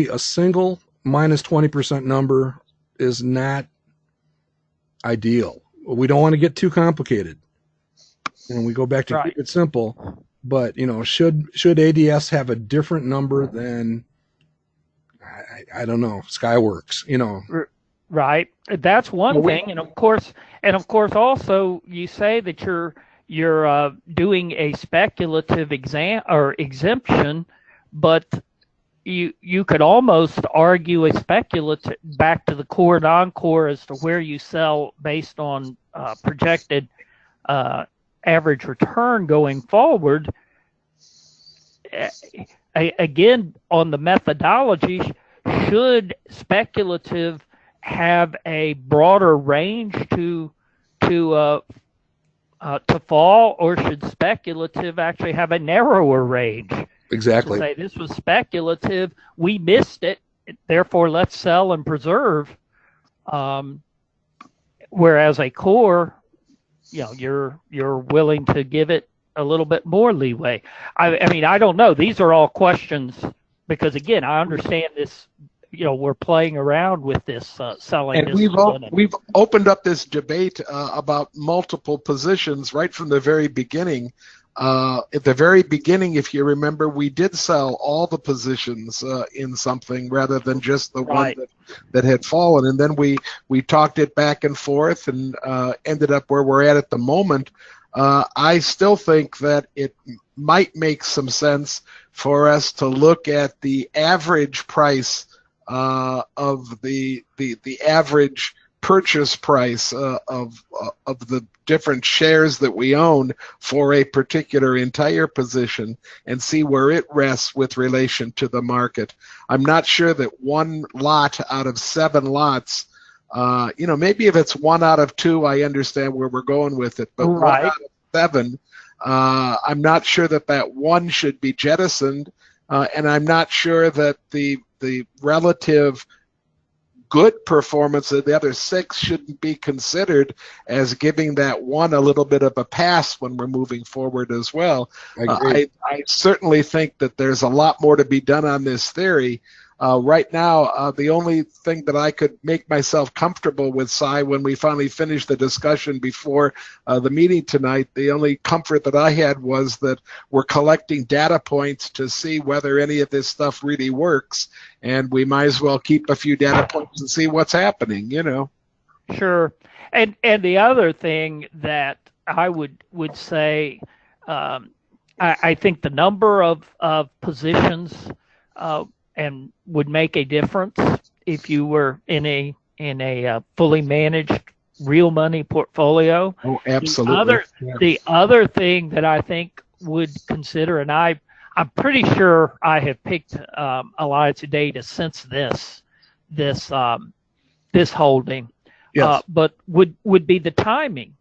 a single minus 20% number is not ideal. We don't want to get too complicated. And we go back to keep it simple. But, should ADS have a different number than, I don't know, Skyworks, Right. That's one thing. And of course also you say that you're doing a speculative exemption, but you could almost argue a speculative back to the core non-core as to where you sell based on projected average return going forward. Again, on the methodology, should speculative have a broader range to fall, or should speculative actually have a narrower range? Exactly. To say this was speculative, we missed it, therefore let's sell and preserve. Whereas a core, you're willing to give it a little bit more leeway. I mean, I don't know. These are all questions because, again, I understand this. We're playing around with this selling. And we've opened up this debate about multiple positions right from the very beginning. At the very beginning, if you remember, we did sell all the positions in something rather than just the one that had fallen. And then we talked it back and forth and ended up where we're at the moment. I still think that it might make some sense for us to look at the average price of the average purchase price of the different shares that we own for a particular entire position and see where it rests with relation to the market. I'm not sure that one lot out of 7 lots, maybe if it's 1 out of 2, I understand where we're going with it, but Right. 1 out of 7, I'm not sure that one should be jettisoned, and I'm not sure that the relative good performance of the other 6 shouldn't be considered as giving that one a little bit of a pass when we're moving forward as well. I agree. I certainly think that there's a lot more to be done on this theory. Right now, the only thing that I could make myself comfortable with, Cy, when we finally finished the discussion before the meeting tonight, the only comfort that I had was that we're collecting data points to see whether any of this stuff really works, and we might as well keep a few data points and see what's happening, Sure. And the other thing that I would say, I think the number of positions and would make a difference if you were in a fully managed real money portfolio. Oh, absolutely. The other thing that I think would consider, and I'm pretty sure I have picked Alliance Data since this holding, Yes. but would be the timing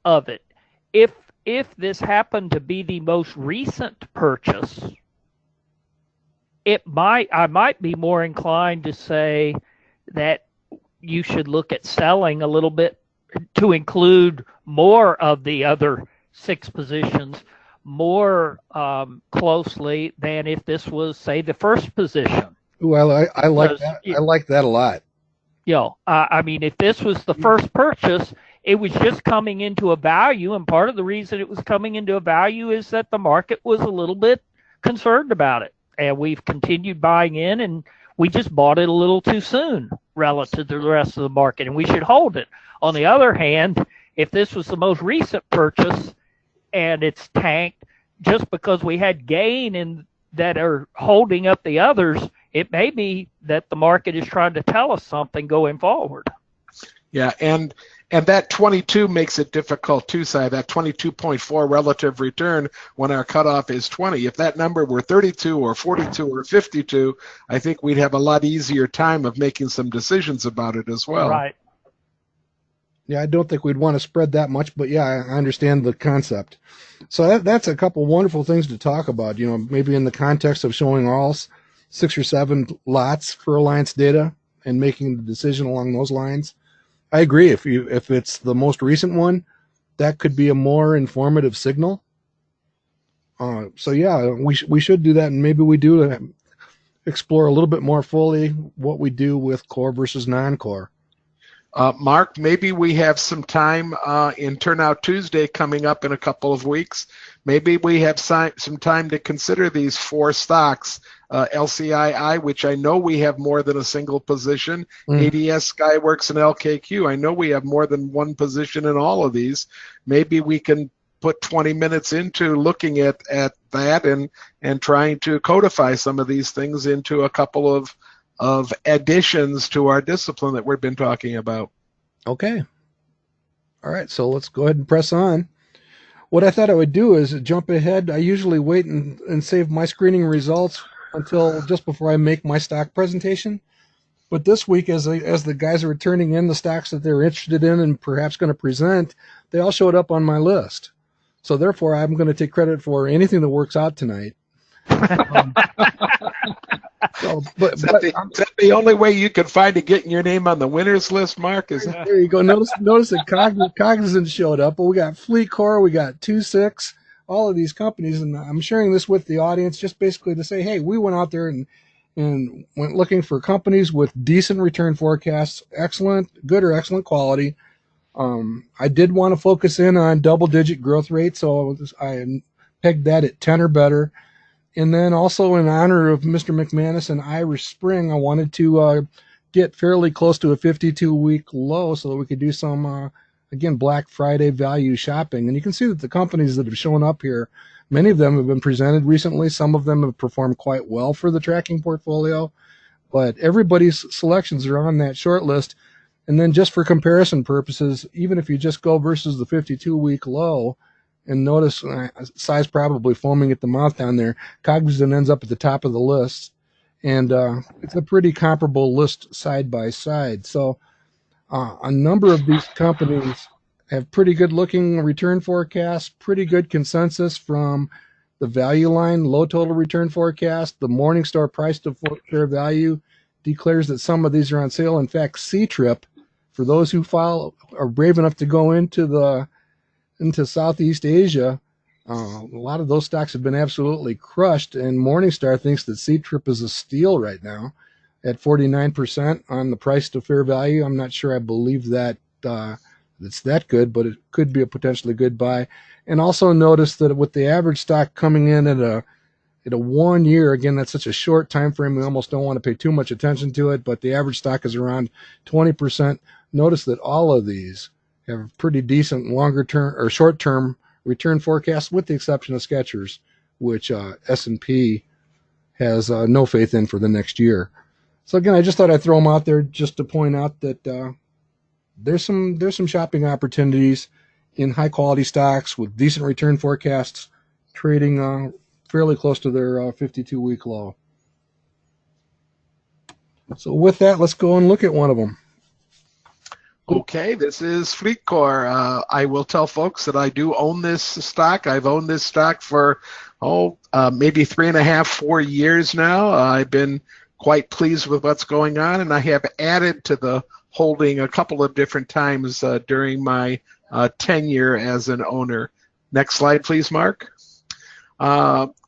of it. If this happened to be the most recent purchase, I might be more inclined to say that you should look at selling a little bit to include more of the other 6 positions more closely than if this was, say, the first position. Ooh, I like Because, that. I like that a lot. I mean, if this was the first purchase, it was just coming into a value, and part of the reason it was coming into a value is that the market was a little bit concerned about it. And we've continued buying in, and we just bought it a little too soon relative to the rest of the market, and we should hold it. On the other hand, if this was the most recent purchase and it's tanked just because we had gain in that are holding up the others, it may be that the market is trying to tell us something going forward. Yeah, and that 22 makes it difficult too, Si, that 22.4 relative return when our cutoff is 20. If that number were 32 or 42 or 52, I think we'd have a lot easier time of making some decisions about it as well. Right. Yeah, I don't think we'd want to spread that much, but yeah, I understand the concept. So that's a couple wonderful things to talk about, maybe in the context of showing all 6 or 7 lots for Alliance Data and making the decision along those lines. I agree. If it's the most recent one, that could be a more informative signal. So yeah, we should do that, and maybe we do explore a little bit more fully what we do with core versus non-core. Mark, maybe we have some time in Turnout Tuesday coming up in a couple of weeks. Maybe we have some time to consider these 4 stocks, LCII, which I know we have more than a single position, ADS, Skyworks, and LKQ. I know we have more than one position in all of these. Maybe we can put 20 minutes into looking at that and trying to codify some of these things into a couple of additions to our discipline that we've been talking about. Okay. All right, so let's go ahead and press on. What I thought I would do is jump ahead. I usually wait and save my screening results until just before I make my stock presentation. But this week, as the guys are turning in the stocks that they're interested in and perhaps going to present, they all showed up on my list. So therefore, I'm going to take credit for anything that works out tonight. Is that the only way you can find to getting your name on the winners list, Mark? Is that? There you go. Notice that Cognizant showed up, but we got FleetCor, we got 26, all of these companies, and I'm sharing this with the audience just basically to say, hey, we went out there and went looking for companies with decent return forecasts, good or excellent quality. I did want to focus in on double-digit growth rate, so I pegged that at 10 or better. And then also in honor of Mr. McManus and Irish Spring, I wanted to get fairly close to a 52-week low so that we could do some, again, Black Friday value shopping. And you can see that the companies that have shown up here, many of them have been presented recently. Some of them have performed quite well for the tracking portfolio. But everybody's selections are on that short list. And then just for comparison purposes, even if you just go versus the 52-week low, and notice size probably foaming at the mouth down there, Cognizant ends up at the top of the list. And it's a pretty comparable list side by side. So a number of these companies have pretty good looking return forecasts, pretty good consensus from the value line, low total return forecast. The Morningstar price to fair value declares that some of these are on sale. In fact, C-Trip, for those who are brave enough to go into Southeast Asia, a lot of those stocks have been absolutely crushed, and Morningstar thinks that C-Trip is a steal right now at 49% on the price to fair value. I'm not sure I believe that it's that good, but it could be a potentially good buy. And also notice that with the average stock coming in at a 1 year, again, that's such a short time frame, we almost don't want to pay too much attention to it, but the average stock is around 20%. Notice that all of these have pretty decent longer term or short term return forecasts, with the exception of Skechers, which S&P has no faith in for the next year. So again, I just thought I'd throw them out there just to point out that there's some shopping opportunities in high quality stocks with decent return forecasts, trading fairly close to their 52-week low. So with that, let's go and look at one of them. Okay, this is FleetCor. I will tell folks that I do own this stock. I've owned this stock for, maybe 3.5, 4 years now. I've been quite pleased with what's going on, and I have added to the holding a couple of different times during my tenure as an owner. Next slide, please, Mark.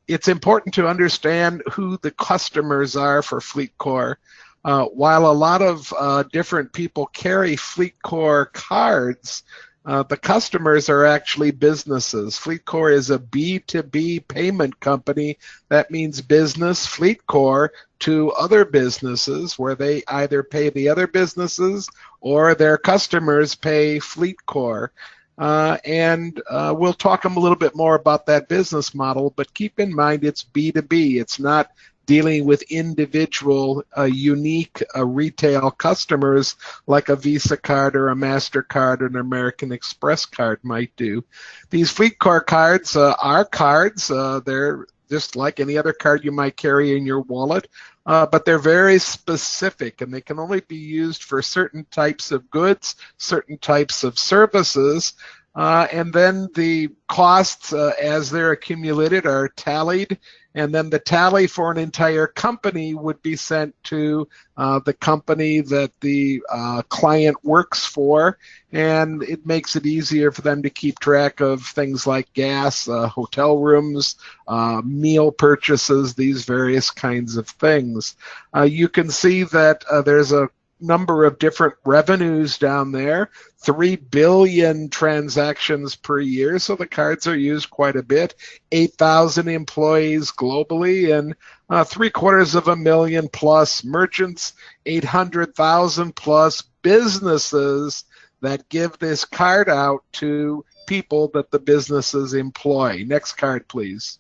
It's important to understand who the customers are for FleetCor. While a lot of different people carry FleetCor cards, the customers are actually businesses. FleetCor is a B2B payment company. That means business FleetCor to other businesses, where they either pay the other businesses or their customers pay FleetCor. And we'll talk a little bit more about that business model, but keep in mind it's B2B. It's not dealing with individual, unique retail customers like a Visa card or a MasterCard or an American Express card might do. These FleetCor cards are cards. They're just like any other card you might carry in your wallet, but they're very specific, and they can only be used for certain types of goods, certain types of services. And then the costs, as they're accumulated, are tallied, and then the tally for an entire company would be sent to the company that the client works for, and it makes it easier for them to keep track of things like gas, hotel rooms, meal purchases, these various kinds of things. You can see that there's a number of different revenues down there, 3 billion transactions per year, so the cards are used quite a bit, 8,000 employees globally, and 750,000 plus merchants, 800,000 plus businesses that give this card out to people that the businesses employ. Next card, please.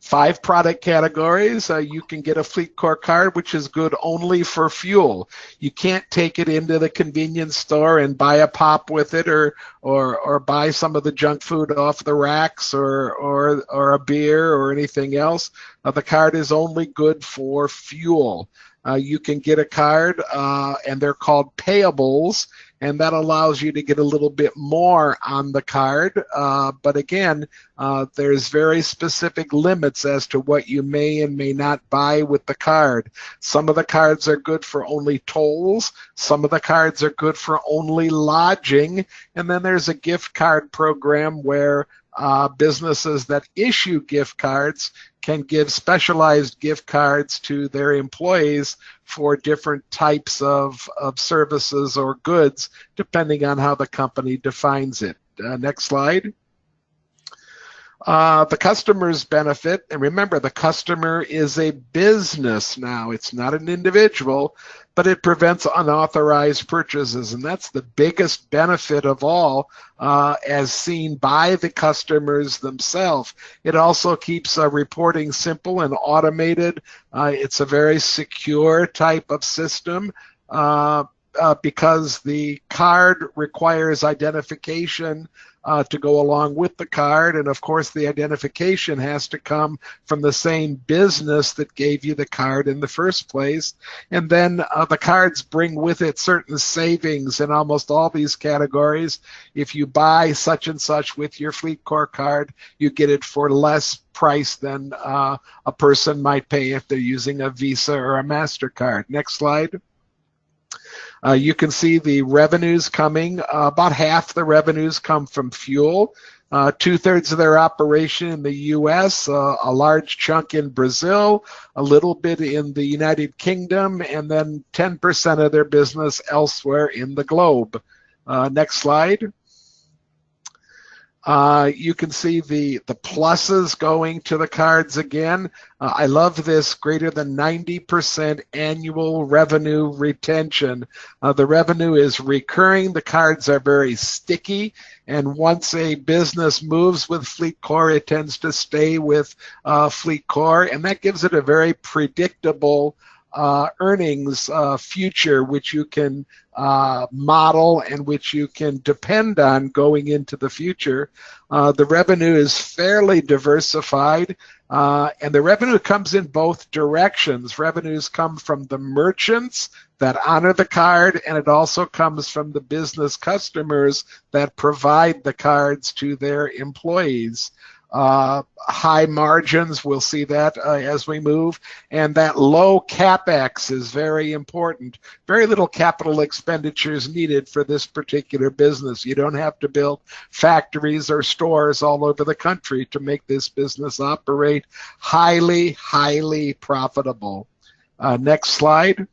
5 product categories. You can get a FleetCor card, which is good only for fuel. You can't take it into the convenience store and buy a pop with it, or buy some of the junk food off the racks, or a beer or anything else. The card is only good for fuel. You can get a card, and they're called payables, and that allows you to get a little bit more on the card. But again, there's very specific limits as to what you may and may not buy with the card. Some of the cards are good for only tolls. Some of the cards are good for only lodging. And then there's a gift card program where businesses that issue gift cards can give specialized gift cards to their employees for different types of services or goods, depending on how the company defines it. Next slide. The customers benefit, and remember, the customer is a business now. It's not an individual, but it prevents unauthorized purchases, and that's the biggest benefit of all, as seen by the customers themselves. It also keeps reporting simple and automated. It's a very secure type of system. because the card requires identification to go along with the card. And of course, the identification has to come from the same business that gave you the card in the first place. And then the cards bring with it certain savings in almost all these categories. If you buy such and such with your FleetCor card, you get it for less price than a person might pay if they're using a Visa or a MasterCard. Next slide. You can see the revenues coming. About half the revenues come from fuel. 2/3 of their operation in the U.S., a large chunk in Brazil, a little bit in the United Kingdom, and then 10% of their business elsewhere in the globe. Next slide. You can see the pluses going to the cards again. I love this greater than 90% annual revenue retention. The revenue is recurring. The cards are very sticky. And once a business moves with FleetCor, it tends to stay with FleetCor. And that gives it a very predictable earnings future, which you can model and which you can depend on going into the future. The revenue is fairly diversified, and the revenue comes in both directions. Revenues come from the merchants that honor the card, and it also comes from the business customers that provide the cards to their employees. High margins, we'll see that as we move, and that low capex is very important. Very little capital expenditures needed for this particular business. You don't have to build factories or stores all over the country to make this business operate. Highly, highly profitable. Next slide.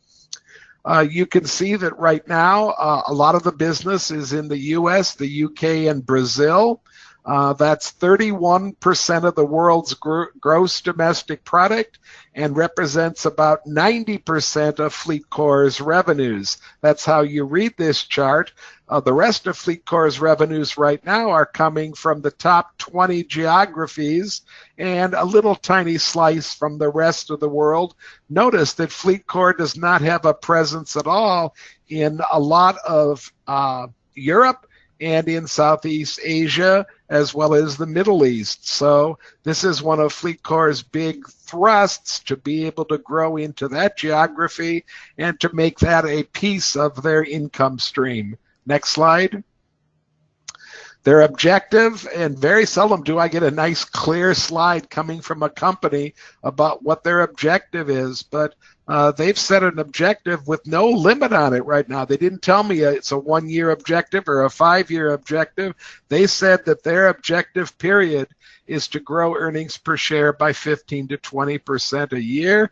You can see that right now a lot of the business is in the US, the UK, and Brazil. That's 31% of the world's gross domestic product and represents about 90% of FleetCor's revenues. That's how you read this chart. The rest of FleetCor's revenues right now are coming from the top 20 geographies and a little tiny slice from the rest of the world. Notice that FleetCor does not have a presence at all in a lot of Europe and in Southeast Asia, as well as the Middle East. So this is one of FleetCor's big thrusts, to be able to grow into that geography and to make that a piece of their income stream. Next slide. Their objective, and very seldom do I get a nice clear slide coming from a company about what their objective is, but they've set an objective with no limit on it right now. They didn't tell me it's a 1-year objective or a 5-year objective. They said that their objective period is to grow earnings per share by 15 to 20% a year.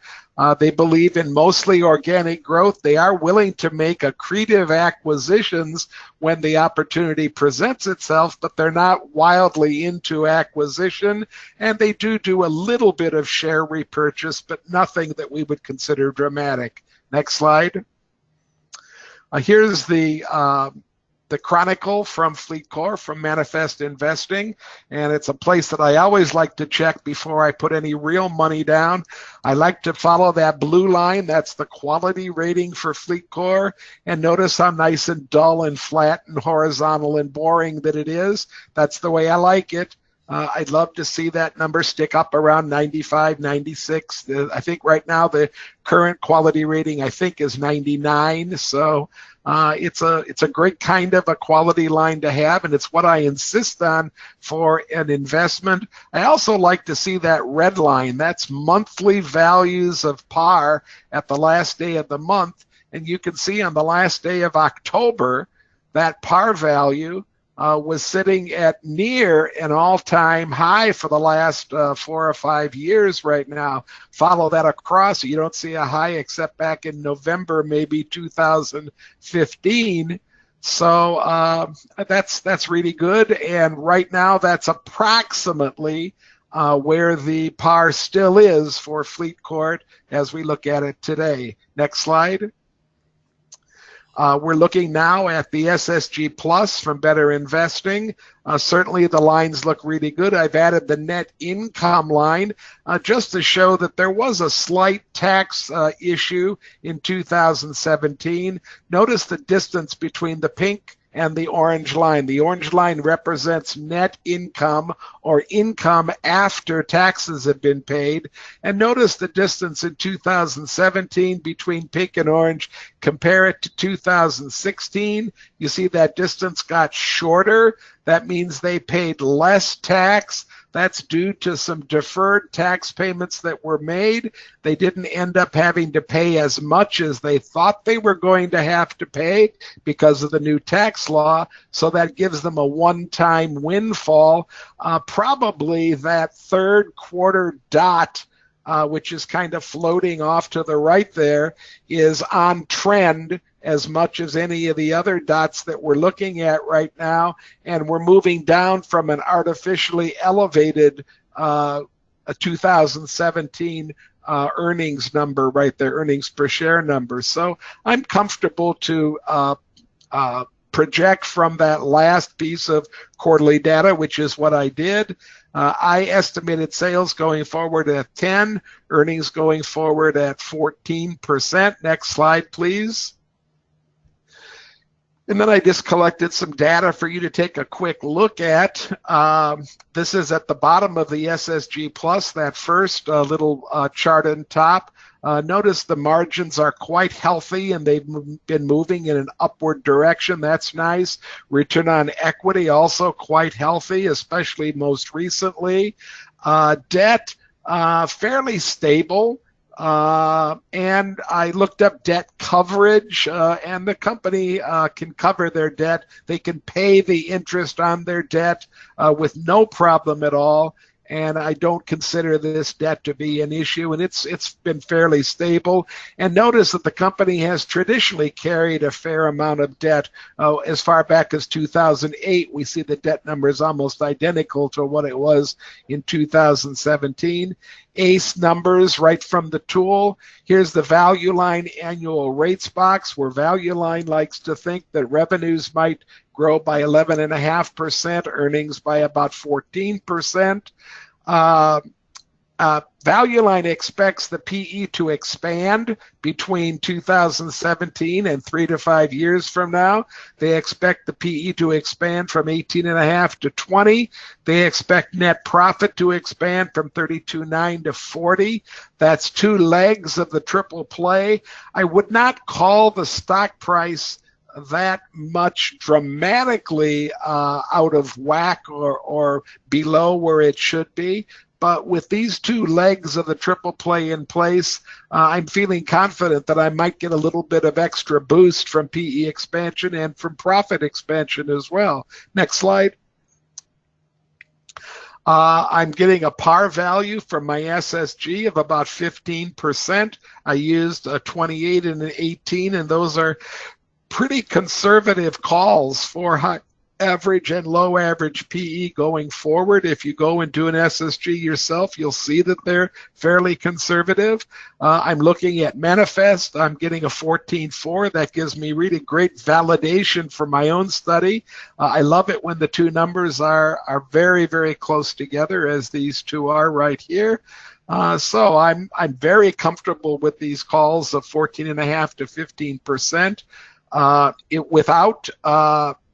They believe in mostly organic growth. They are willing to make accretive acquisitions when the opportunity presents itself, but they're not wildly into acquisition. And they do a little bit of share repurchase, but nothing that we would consider dramatic. Next slide. Here's the chronicle from FleetCor, from Manifest Investing, and it's a place that I always like to check before I put any real money down. I like to follow that blue line. That's the quality rating for FleetCor, and notice how nice and dull and flat and horizontal and boring that it is. That's the way I like it. I'd love to see that number stick up around 95, 96. I think right now the current quality rating, I think, is 99. So it's a great kind of a quality line to have, and it's what I insist on for an investment. I also like to see that red line. That's monthly values of par at the last day of the month. And you can see on the last day of October, that par value was sitting at near an all-time high for the last 4 or 5 years right now. Follow that across. You don't see a high except back in November, maybe 2015. So that's really good. And right now, that's approximately where the par still is for FleetCor as we look at it today. Next slide. We're looking now at the SSG Plus from Better Investing. Certainly the lines look really good. I've added the net income line just to show that there was a slight tax issue in 2017. Notice the distance between the pink and the orange line. The orange line represents net income or income after taxes have been paid. And notice the distance in 2017 between pink and orange. Compare it to 2016. You see that distance got shorter. That means they paid less tax. That's due to some deferred tax payments that were made. They didn't end up having to pay as much as they thought they were going to have to pay because of the new tax law. So that gives them a one-time windfall. Probably that third quarter dot, which is kind of floating off to the right there, is on trend as much as any of the other dots that we're looking at right now. And we're moving down from an artificially elevated 2017 earnings number right there, earnings per share number. So I'm comfortable to project from that last piece of quarterly data, which is what I did. I estimated sales going forward at 10, earnings going forward at 14%. Next slide, please. And then I just collected some data for you to take a quick look at. This is at the bottom of the SSG Plus, that first little chart on top. Notice the margins are quite healthy and they've been moving in an upward direction. That's nice. Return on equity also quite healthy, especially most recently. Debt, fairly stable. And I looked up debt coverage, and the company can cover their debt. They can pay the interest on their debt with no problem at all. And I don't consider this debt to be an issue, and it's been fairly stable. And notice that the company has traditionally carried a fair amount of debt. As far back as 2008, we see the debt number is almost identical to what it was in 2017. ACE numbers right from the tool. Here's the Value Line annual rates box, where Value Line likes to think that revenues might grow by 11.5%, earnings by about 14%. Value Line expects the PE to expand between 2017 and 3 to 5 years from now. They expect the PE to expand from 18.5 to 20. They expect net profit to expand from 32.9 to 40. That's two legs of the triple play. I would not call the stock price that much dramatically out of whack or below where it should be. But with these two legs of the triple play in place, I'm feeling confident that I might get a little bit of extra boost from PE expansion and from profit expansion as well. Next slide. I'm getting a par value from my SSG of about 15%. I used a 28 and an 18, and those are pretty conservative calls for high average and low average PE going forward. If you go and do an SSG yourself, you'll see that they're fairly conservative. I'm looking at Manifest. I'm getting a 14.4. That gives me really great validation for my own study. I love it when the two numbers are very, very close together, as these two are right here. So I'm very comfortable with these calls of 14.5 to 15%. Without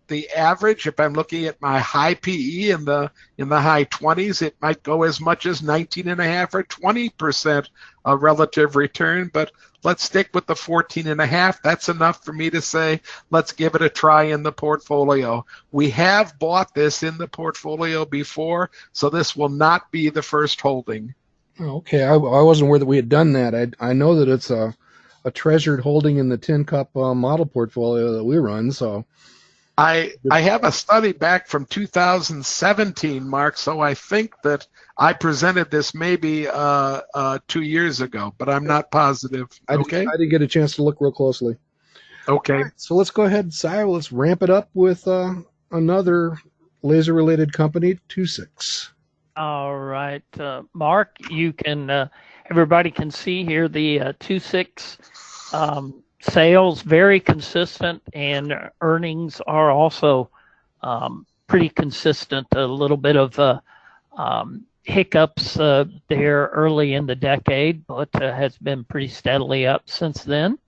the average, if I'm looking at my high PE in the high 20s, it might go as much as 19.5 or 20% relative return. But let's stick with the 14.5. That's enough for me to say, let's give it a try in the portfolio. We have bought this in the portfolio before, so this will not be the first holding. Okay, I wasn't aware that we had done that. I know that it's a treasured holding in the Tin Cup model portfolio that we run. So I have a study back from 2017, Mark, so I think that I presented this maybe 2 years ago, but I'm not positive. Okay. I didn't get a chance to look real closely. Okay. Right, so let's go ahead, Si. Let's ramp it up with another laser-related company, 26. All right, Mark, you can. Everybody can see here the 26 sales very consistent, and earnings are also pretty consistent. A little bit of hiccups there early in the decade, but has been pretty steadily up since then.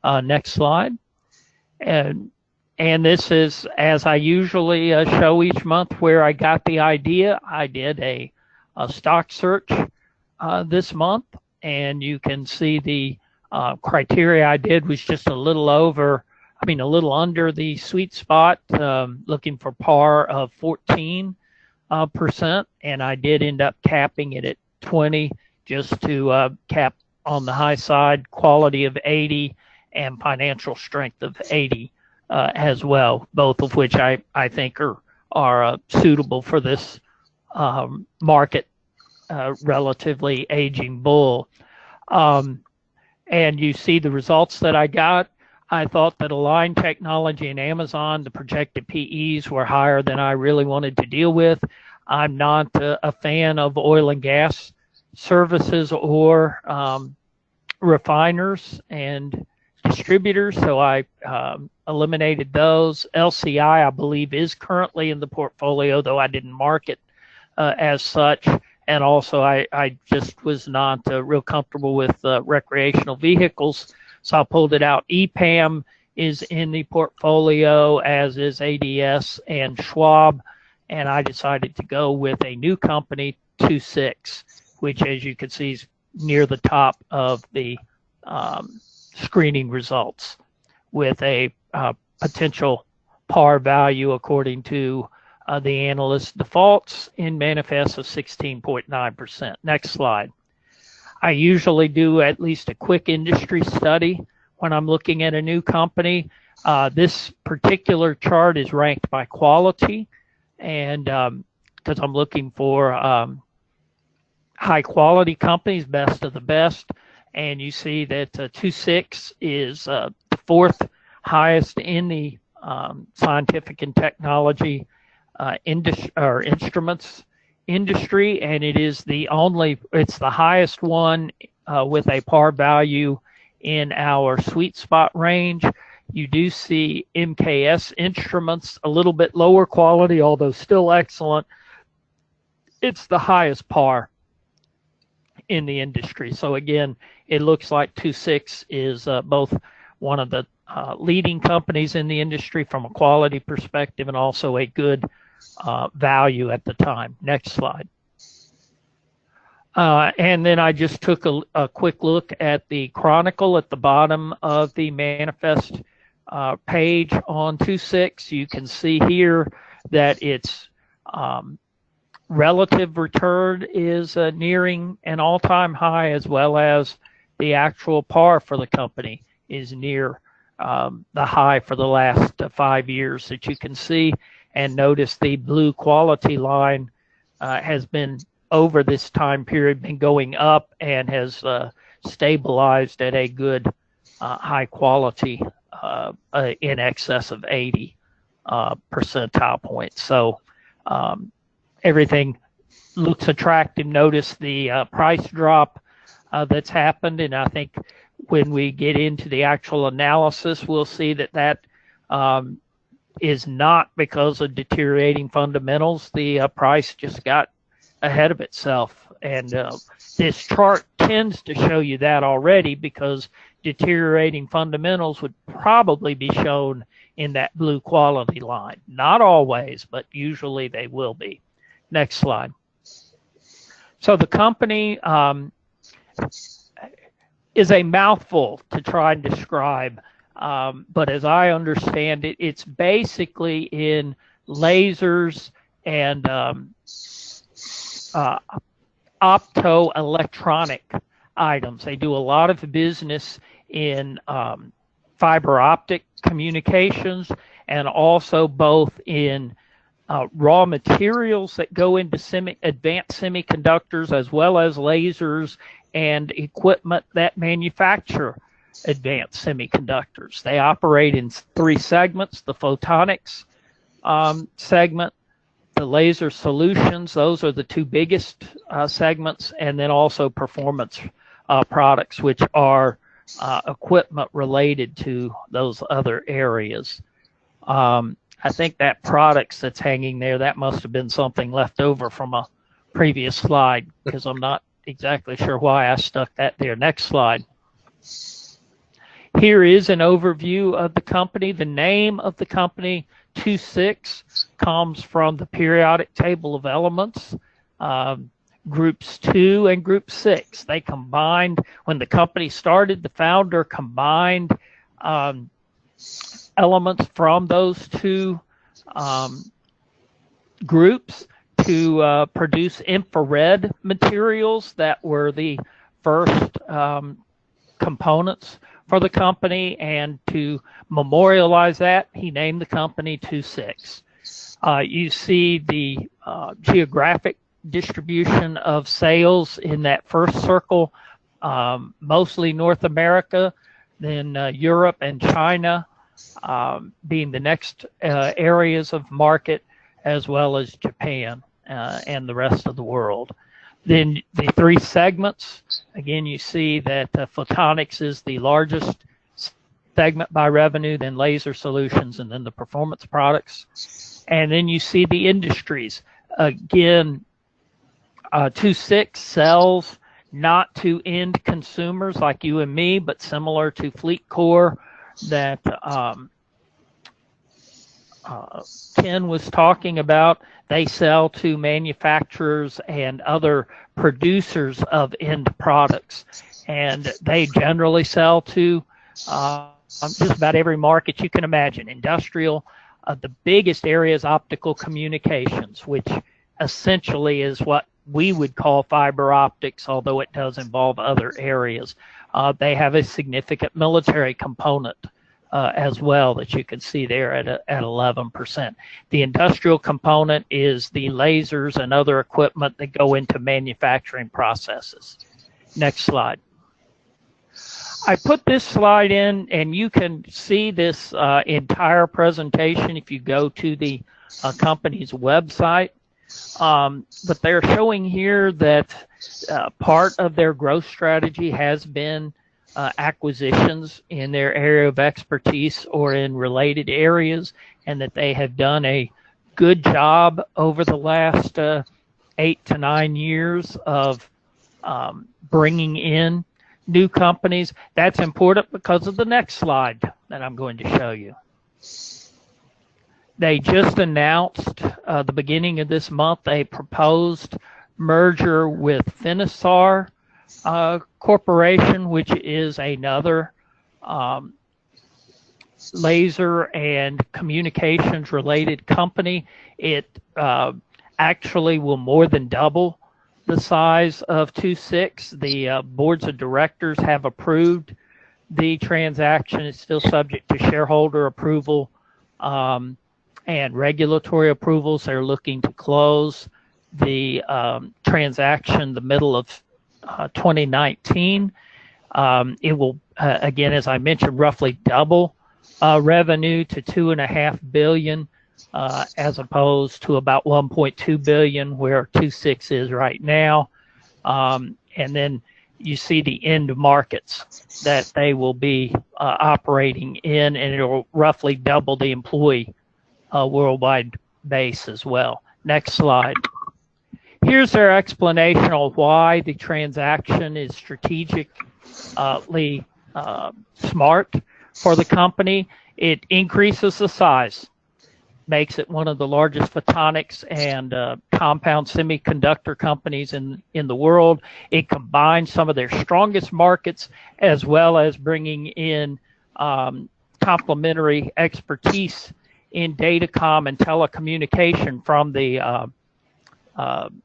Next slide. And this is, as I usually show each month, where I got the idea. I did a stock search this month, and you can see the criteria I did was just a little under the sweet spot, looking for par of 14%, and I did end up capping it at 20, just to cap on the high side, quality of 80, and financial strength of 80 as well, both of which I think are suitable for this market, relatively aging bull. And you see the results that I got. I thought that Align Technology and Amazon, the projected PEs were higher than I really wanted to deal with. I'm not a fan of oil and gas services or refiners and distributors, so I eliminated those. LCI, I believe, is currently in the portfolio, though I didn't mark it as such. And also, I just was not real comfortable with recreational vehicles, so I pulled it out. EPAM is in the portfolio, as is ADS and Schwab, and I decided to go with a new company, 26, which, as you can see, is near the top of the screening results, with a potential par value, according to the analyst defaults, in manifest of 16.9%. Next slide. I usually do at least a quick industry study when I'm looking at a new company. This particular chart is ranked by quality, and because I'm looking for high quality companies, best of the best. And you see that 26 is the fourth highest in the scientific and technology instruments industry, and it's the highest one with a par value in our sweet spot range. You do see MKS Instruments, a little bit lower quality, although still excellent. It's the highest par in the industry. So again, it looks like 26 is both one of the leading companies in the industry from a quality perspective, and also a good value at the time. Next slide. And then I just took a quick look at the chronicle at the bottom of the manifest page on 26. You can see here that its relative return is nearing an all-time high, as well as the actual par for the company is near the high for the last 5 years that you can see. And notice the blue quality line has been, over this time period, been going up and has stabilized at a good high quality in excess of 80 percentile points. So everything looks attractive. Notice the price drop that's happened, and I think when we get into the actual analysis, we'll see that is not because of deteriorating fundamentals. The price just got ahead of itself, and this chart tends to show you that already, because deteriorating fundamentals would probably be shown in that blue quality line. Not always, but usually they will be. Next slide. So the company is a mouthful to try and describe, but as I understand it, it's basically in lasers and optoelectronic items. They do a lot of business in fiber optic communications, and also both in raw materials that go into advanced semiconductors, as well as lasers and equipment that manufacture advanced semiconductors. They operate in 3 segments: the photonics segment, the laser solutions, those are the 2 biggest segments, and then also performance products, which are equipment related to those other areas. I think that products that's hanging there, that must have been something left over from a previous slide, because I'm not exactly sure why I stuck that there. Next slide. Here is an overview of the company. The name of the company, 26, comes from the periodic table of elements. Groups 2 and group 6, they combined, when the company started, the founder combined elements from those two groups to produce infrared materials that were the first components for the company, and to memorialize that, he named the company 26. You see the geographic distribution of sales in that first circle, mostly North America, then Europe and China being the next areas of market, as well as Japan and the rest of the world. Then the three segments, again, you see that photonics is the largest segment by revenue, then laser solutions, and then the performance products. And then you see the industries. Again, 26 sells not to end consumers like you and me, but similar to FleetCor that Ken was talking about. They sell to manufacturers and other producers of end products, and they generally sell to just about every market you can imagine. Industrial, the biggest area is optical communications, which essentially is what we would call fiber optics, although it does involve other areas. They have a significant military component as well that you can see there at 11%. The industrial component is the lasers and other equipment that go into manufacturing processes. Next slide. I put this slide in, and you can see this entire presentation if you go to the company's website. But they're showing here that part of their growth strategy has been acquisitions in their area of expertise or in related areas, and that they have done a good job over the last 8 to 9 years of bringing in new companies. That's important because of the next slide that I'm going to show you. They just announced the beginning of this month a proposed merger with Finisar Corporation, which is another laser and communications related company. It actually will more than double the size of 26. The boards of directors have approved the transaction. It's still subject to shareholder approval and regulatory approvals. They're looking to close the transaction the middle of 2019. It will, again, as I mentioned, roughly double revenue to $2.5 billion as opposed to about $1.2 billion where 26 is right now. And then you see the end markets that they will be operating in, and it will roughly double the employee worldwide base as well. Next slide. Here's their explanation of why the transaction is strategically smart for the company. It increases the size, makes it one of the largest photonics and compound semiconductor companies in the world. It combines some of their strongest markets as well as bringing in complementary expertise in datacom and telecommunication from the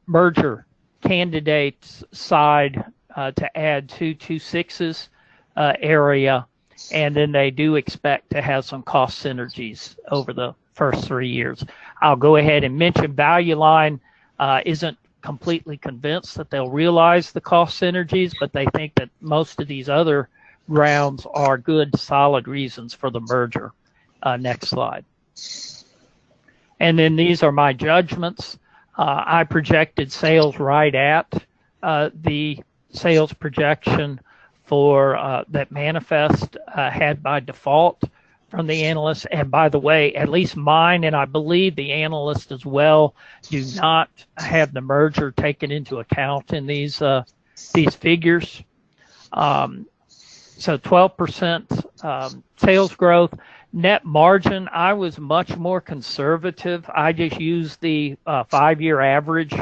merger candidates side to add to 26's area. And then they do expect to have some cost synergies over the first 3 years. I'll go ahead and mention Value Line isn't completely convinced that they'll realize the cost synergies, but they think that most of these other rounds are good, solid reasons for the merger. Next slide. And then these are my judgments. I projected sales right at the sales projection for that Manifest had by default from the analysts. And by the way, at least mine, and I believe the analysts as well, do not have the merger taken into account in these figures. So 12% sales growth. Net margin, I was much more conservative. I just used the 5-year average.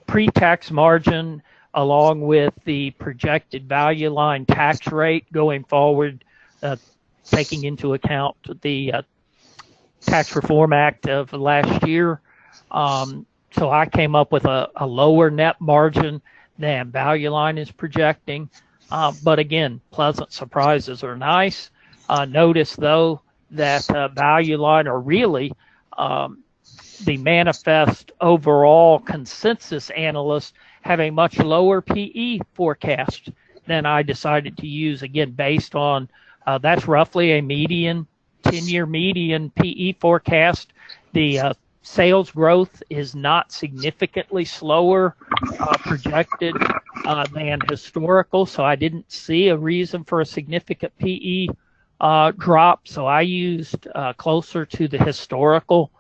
Pre-tax margin along with the projected value line tax rate going forward, taking into account the Tax Reform Act of last year. So I came up with a lower net margin than value line is projecting. But again, pleasant surprises are nice. Notice, though, that value line, or really the Manifest overall consensus analysts, have a much lower PE forecast than I decided to use, again, based on that's roughly a median, 10-year median PE forecast. The sales growth is not significantly slower projected than historical, so I didn't see a reason for a significant PE drop. So I used closer to the historical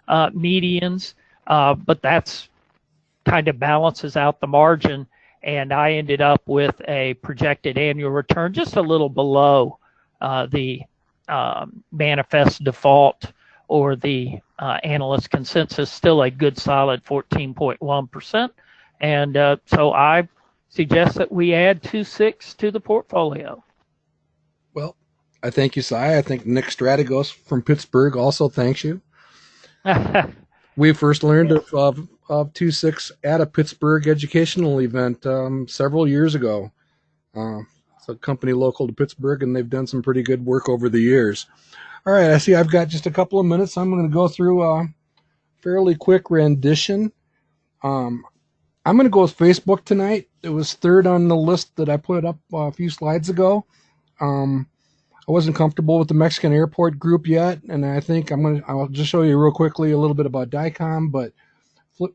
medians, but that's kind of balances out the margin, and I ended up with a projected annual return just a little below the Manifest default or the analyst consensus, still a good solid 14.1%. And so I suggest that we add 2.6 to the portfolio. Well, I thank you, Si. I think Nick Strategos from Pittsburgh also thanks you. We first learned of 2.6 at a Pittsburgh educational event several years ago. It's a company local to Pittsburgh, and they've done some pretty good work over the years. All right, I see I've got just a couple of minutes. I'm going to go through a fairly quick rendition. I'm going to go with Facebook tonight. It was third on the list that I put up a few slides ago. I wasn't comfortable with the Mexican airport group yet, and I think I'll just show you real quickly a little bit about DICOM, but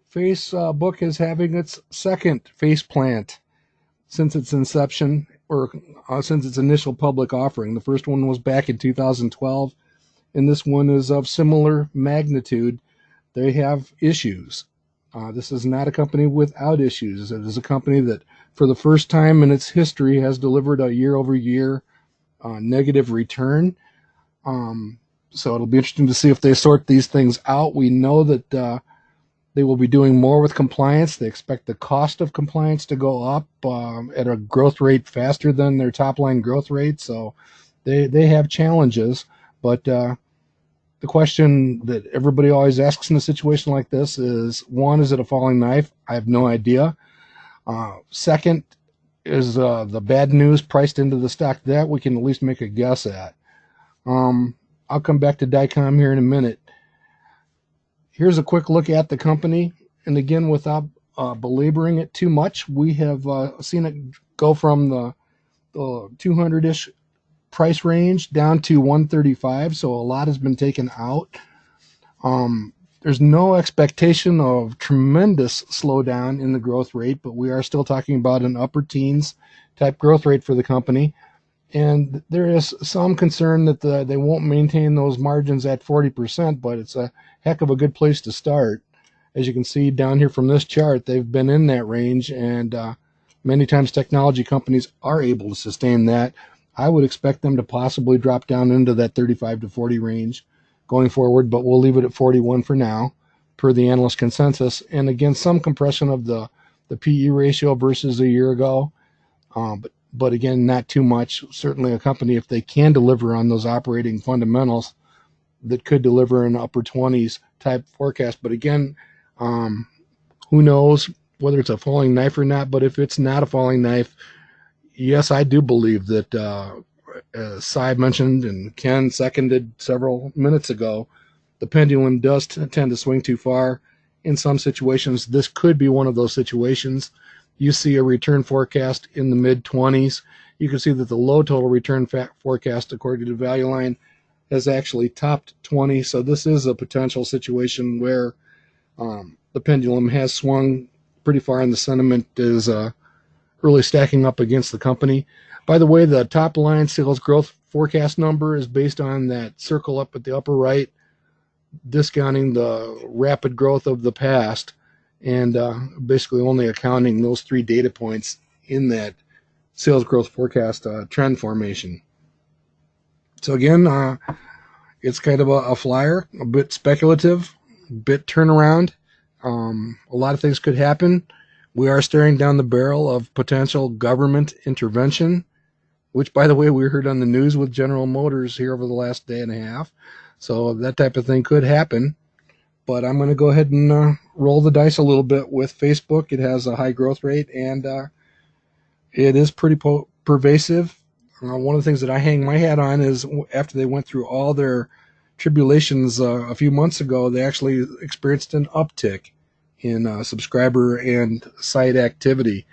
Facebook is having its second face plant since its inception, or since its initial public offering. The first one was back in 2012, and this one is of similar magnitude. They have issues. This is not a company without issues. It is a company that, for the first time in its history, has delivered a year-over-year negative return. So it'll be interesting to see if they sort these things out. We know that they will be doing more with compliance. They expect the cost of compliance to go up at a growth rate faster than their top-line growth rate. So they have challenges. But the question that everybody always asks in a situation like this is, one, is it a falling knife? I have no idea. Second, is the bad news priced into the stock? That we can at least make a guess at. I'll come back to DICOM here in a minute. Here's a quick look at the company. And again, without belaboring it too much, we have seen it go from the 200-ish price range down to 135. So a lot has been taken out. There's no expectation of tremendous slowdown in the growth rate, but we are still talking about an upper teens type growth rate for the company. And there is some concern that they won't maintain those margins at 40%, but it's a heck of a good place to start. As you can see down here from this chart, they've been in that range, and many times technology companies are able to sustain that. I would expect them to possibly drop down into that 35 to 40 range going forward, but we'll leave it at 41 for now, per the analyst consensus. And again, some compression of the PE ratio versus a year ago, but again, not too much. Certainly a company, if they can deliver on those operating fundamentals, that could deliver an upper 20s type forecast. But again, who knows whether it's a falling knife or not. But if it's not a falling knife, yes, I do believe that as Si mentioned and Ken seconded several minutes ago, the pendulum does tend to swing too far. In some situations, this could be one of those situations. You see a return forecast in the mid-20s. You can see that the low total return forecast, according to Value Line, has actually topped 20. So this is a potential situation where the pendulum has swung pretty far, and the sentiment is really stacking up against the company. By the way, the top line sales growth forecast number is based on that circle up at the upper right, discounting the rapid growth of the past and basically only accounting those 3 data points in that sales growth forecast trend formation. So again, it's kind of a flyer, a bit speculative, a bit turnaround. A lot of things could happen. We are staring down the barrel of potential government intervention, which, by the way, we heard on the news with General Motors here over the last day and a half. So that type of thing could happen. But I'm going to go ahead and roll the dice a little bit with Facebook. It has a high growth rate, and it is pretty pervasive. One of the things that I hang my hat on is after they went through all their tribulations a few months ago, they actually experienced an uptick in subscriber and site activity.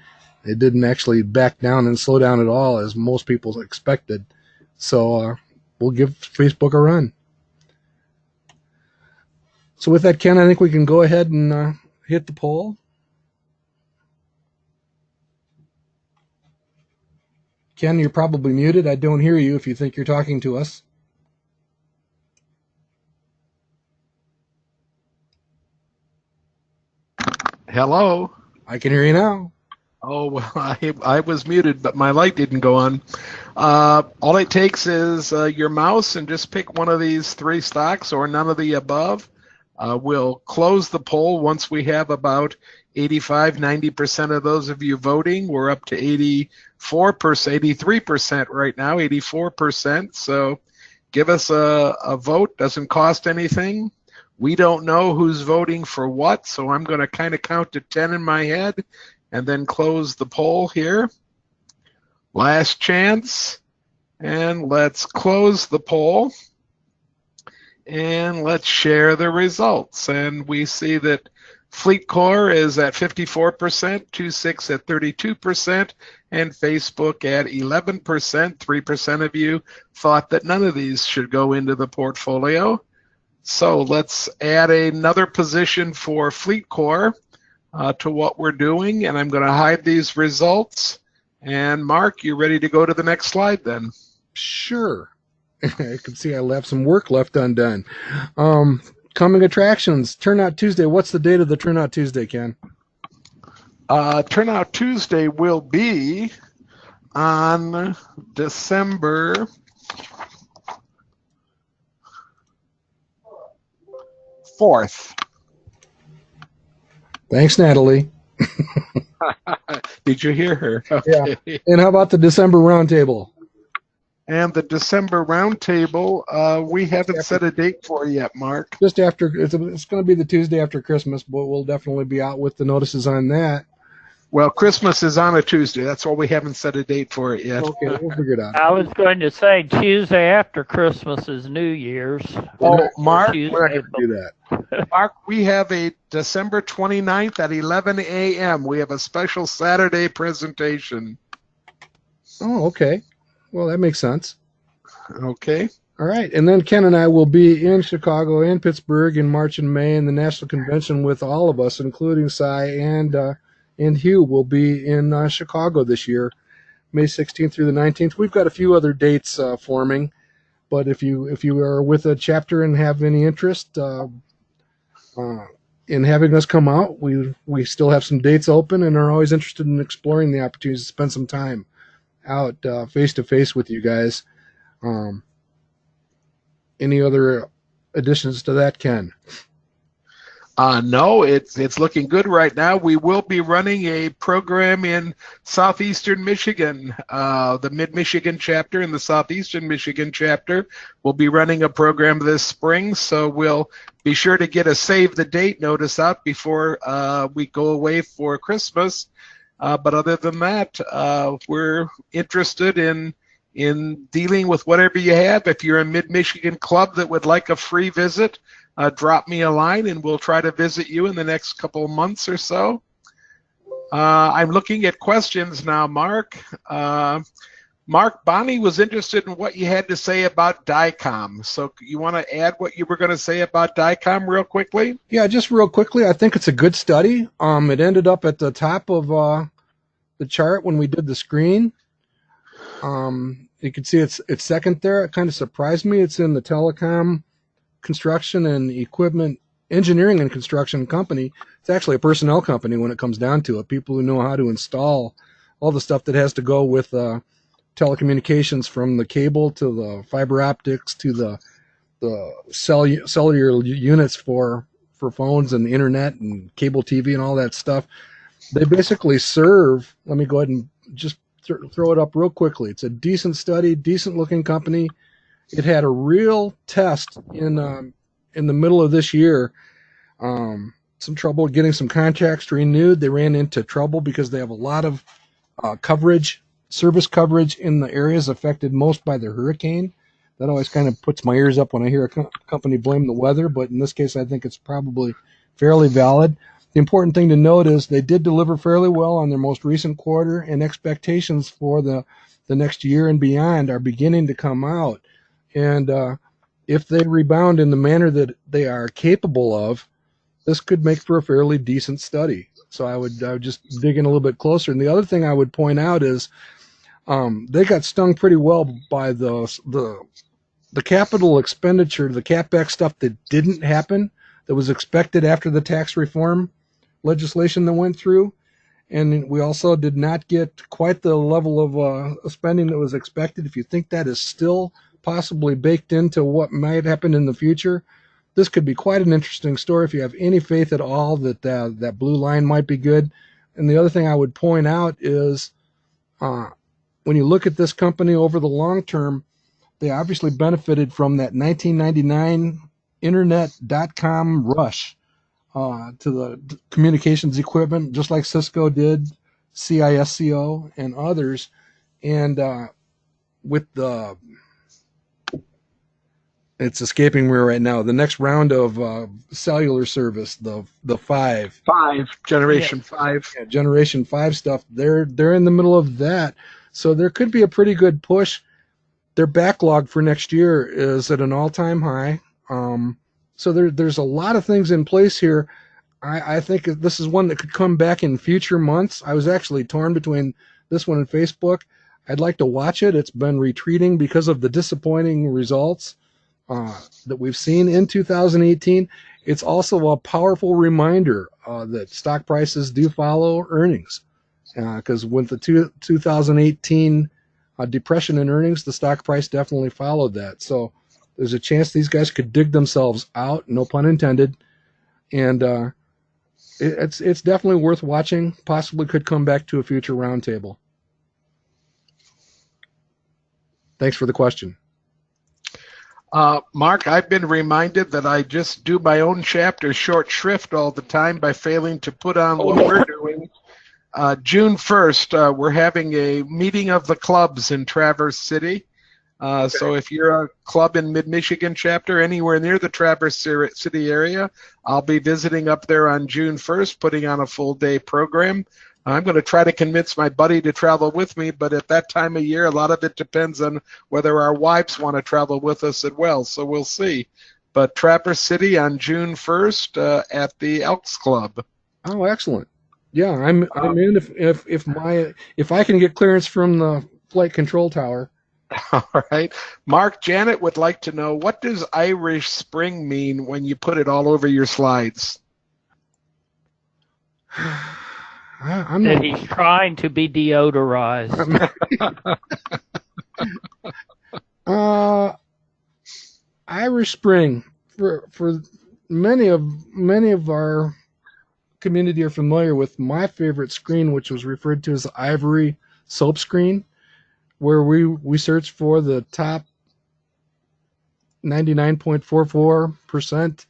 It didn't actually back down and slow down at all as most people expected. So we'll give Facebook a run. So with that, Ken, I think we can go ahead and hit the poll. Ken, you're probably muted. I don't hear you if you think you're talking to us. Hello. I can hear you now. Oh, well, I was muted, but my light didn't go on. All it takes is your mouse and just pick one of these 3 stocks or none of the above. We'll close the poll once we have about 85-90% of those of you voting. We're up to 83% right now, 84%. So give us a vote. Doesn't cost anything. We don't know who's voting for what, so I'm going to kind of count to 10 in my head and then close the poll here. Last chance. And let's close the poll. And let's share the results. And we see that FleetCor is at 54%, 26 at 32%, and Facebook at 11%. 3% of you thought that none of these should go into the portfolio. So let's add another position for FleetCor to what we're doing, and I'm going to hide these results. And Mark, you ready to go to the next slide then? Sure. I can see I left some work left undone. Coming attractions, Turnout Tuesday. What's the date of the Turnout Tuesday, Ken? Turnout Tuesday will be on December 4th. Thanks, Natalie. Did you hear her? Okay. Yeah. And how about the December roundtable? And the December roundtable, we haven't set a date for yet, Mark. Just after, it's going to be the Tuesday after Christmas, but we'll definitely be out with the notices on that. Well, Christmas is on a Tuesday. That's why we haven't set a date for it yet. Okay, we'll figure it out. I was going to say Tuesday after Christmas is New Year's. Oh, Mark, we're not going to do that. Mark, we have a December 29th at 11 a.m. We have a special Saturday presentation. Oh, okay. Well, that makes sense. Okay. All right. And then Ken and I will be in Chicago and Pittsburgh in March and May in the National Convention with all of us, including Cy and Hugh will be in Chicago this year, May 16th through the 19th. We've got a few other dates forming, but if you are with a chapter and have any interest in having us come out, we still have some dates open and are always interested in exploring the opportunities to spend some time out face to face with you guys. Any other additions to that, Ken? No, it's looking good right now. We will be running a program in southeastern Michigan. The Mid-Michigan chapter and the southeastern Michigan chapter will be running a program this spring, so we'll be sure to get a save the date notice out before we go away for Christmas. But other than that, we're interested in dealing with whatever you have. If you're a Mid-Michigan club that would like a free visit, drop me a line and we'll try to visit you in the next couple of months or so. I'm looking at questions now, Mark. Mark, Bonnie was interested in what you had to say about DICOM. So you want to add what you were going to say about DICOM real quickly? Yeah, just real quickly. I think it's a good study. It ended up at the top of the chart when we did the screen. You can see it's second there. It kind of surprised me. It's in the telecom, construction, and equipment engineering and construction company. It's actually a personnel company when it comes down to it. People who know how to install all the stuff that has to go with telecommunications, from the cable to the fiber optics to the cellular units for phones and the internet and cable TV and all that stuff. They basically serve. Let me go ahead and just throw it up real quickly. It's a decent study, decent looking company. It had a real test in the middle of this year. Some trouble getting some contracts renewed. They ran into trouble because they have a lot of service coverage in the areas affected most by the hurricane. That always kind of puts my ears up when I hear a company blame the weather, but in this case, I think it's probably fairly valid. The important thing to note is they did deliver fairly well on their most recent quarter, and expectations for the next year and beyond are beginning to come out. And if they rebound in the manner that they are capable of, this could make for a fairly decent study. So I would just dig in a little bit closer. And the other thing I would point out is they got stung pretty well by the capital expenditure, the CapEx stuff that didn't happen, that was expected after the tax reform legislation that went through. And we also did not get quite the level of spending that was expected. If you think that is still possibly baked into what might happen in the future, this could be quite an interesting story if you have any faith at all that that blue line might be good. And the other thing I would point out is when you look at this company over the long term, they obviously benefited from that 1999 internet.com rush to the communications equipment, just like Cisco did, CISCO, and others. And with it's escaping me right now, the next round of cellular service, the Generation 5. Yeah, Generation 5 stuff, they're in the middle of that. So there could be a pretty good push. Their backlog for next year is at an all-time high. So there's a lot of things in place here. I think this is one that could come back in future months. I was actually torn between this one and Facebook. I'd like to watch it. It's been retreating because of the disappointing results that we've seen in 2018. It's also a powerful reminder that stock prices do follow earnings. Because with the 2018 depression in earnings, the stock price definitely followed that. So there's a chance these guys could dig themselves out, no pun intended. And it's definitely worth watching. Possibly could come back to a future roundtable. Thanks for the question. Mark, I've been reminded that I just do my own chapter short shrift all the time by failing to put on what we're doing. June 1st, we're having a meeting of the clubs in Traverse City. So if you're a club in Mid-Michigan chapter anywhere near the Traverse City area, I'll be visiting up there on June 1st, putting on a full-day program. I'm going to try to convince my buddy to travel with me, but at that time of year, a lot of it depends on whether our wives want to travel with us as well, so we'll see. But Traverse City on June 1st at the Elks Club. Oh, excellent. Yeah, I'm in if I can get clearance from the flight control tower. All right. Mark, Janet would like to know, what does Irish Spring mean when you put it all over your slides? That he's trying to be deodorized. Irish Spring, for many of our community are familiar with my favorite screen, which was referred to as the Ivory Soap Screen, where we search for the top 99.44%,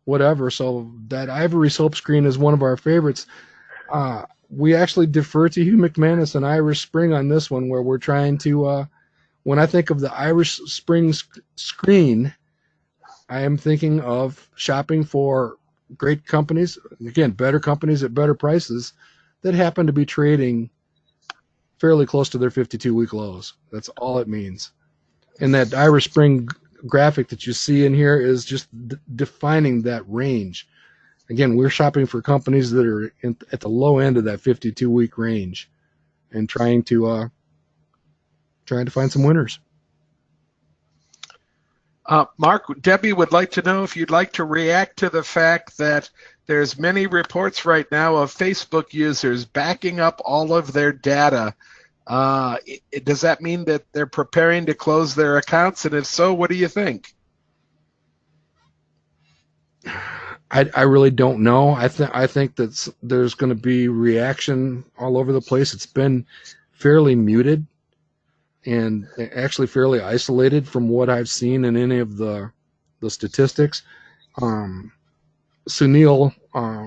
whatever. So that Ivory Soap Screen is one of our favorites. We actually defer to Hugh McManus and Irish Spring on this one, where we're trying to, when I think of the Irish Spring screen, I am thinking of shopping for great companies, again, better companies at better prices that happen to be trading fairly close to their 52-week lows. That's all it means. And that Irish Spring graphic that you see in here is just defining that range. Again, we're shopping for companies that are at the low end of that 52-week range. and trying to find some winners. Mark, Debbie would like to know if you'd like to react to the fact that there's many reports right now of Facebook users backing up all of their data. Does that mean that they're preparing to close their accounts? And if so, what do you think? I really don't know. I think that there's going to be reaction all over the place. It's been fairly muted and actually fairly isolated from what I've seen in any of the statistics. Sunil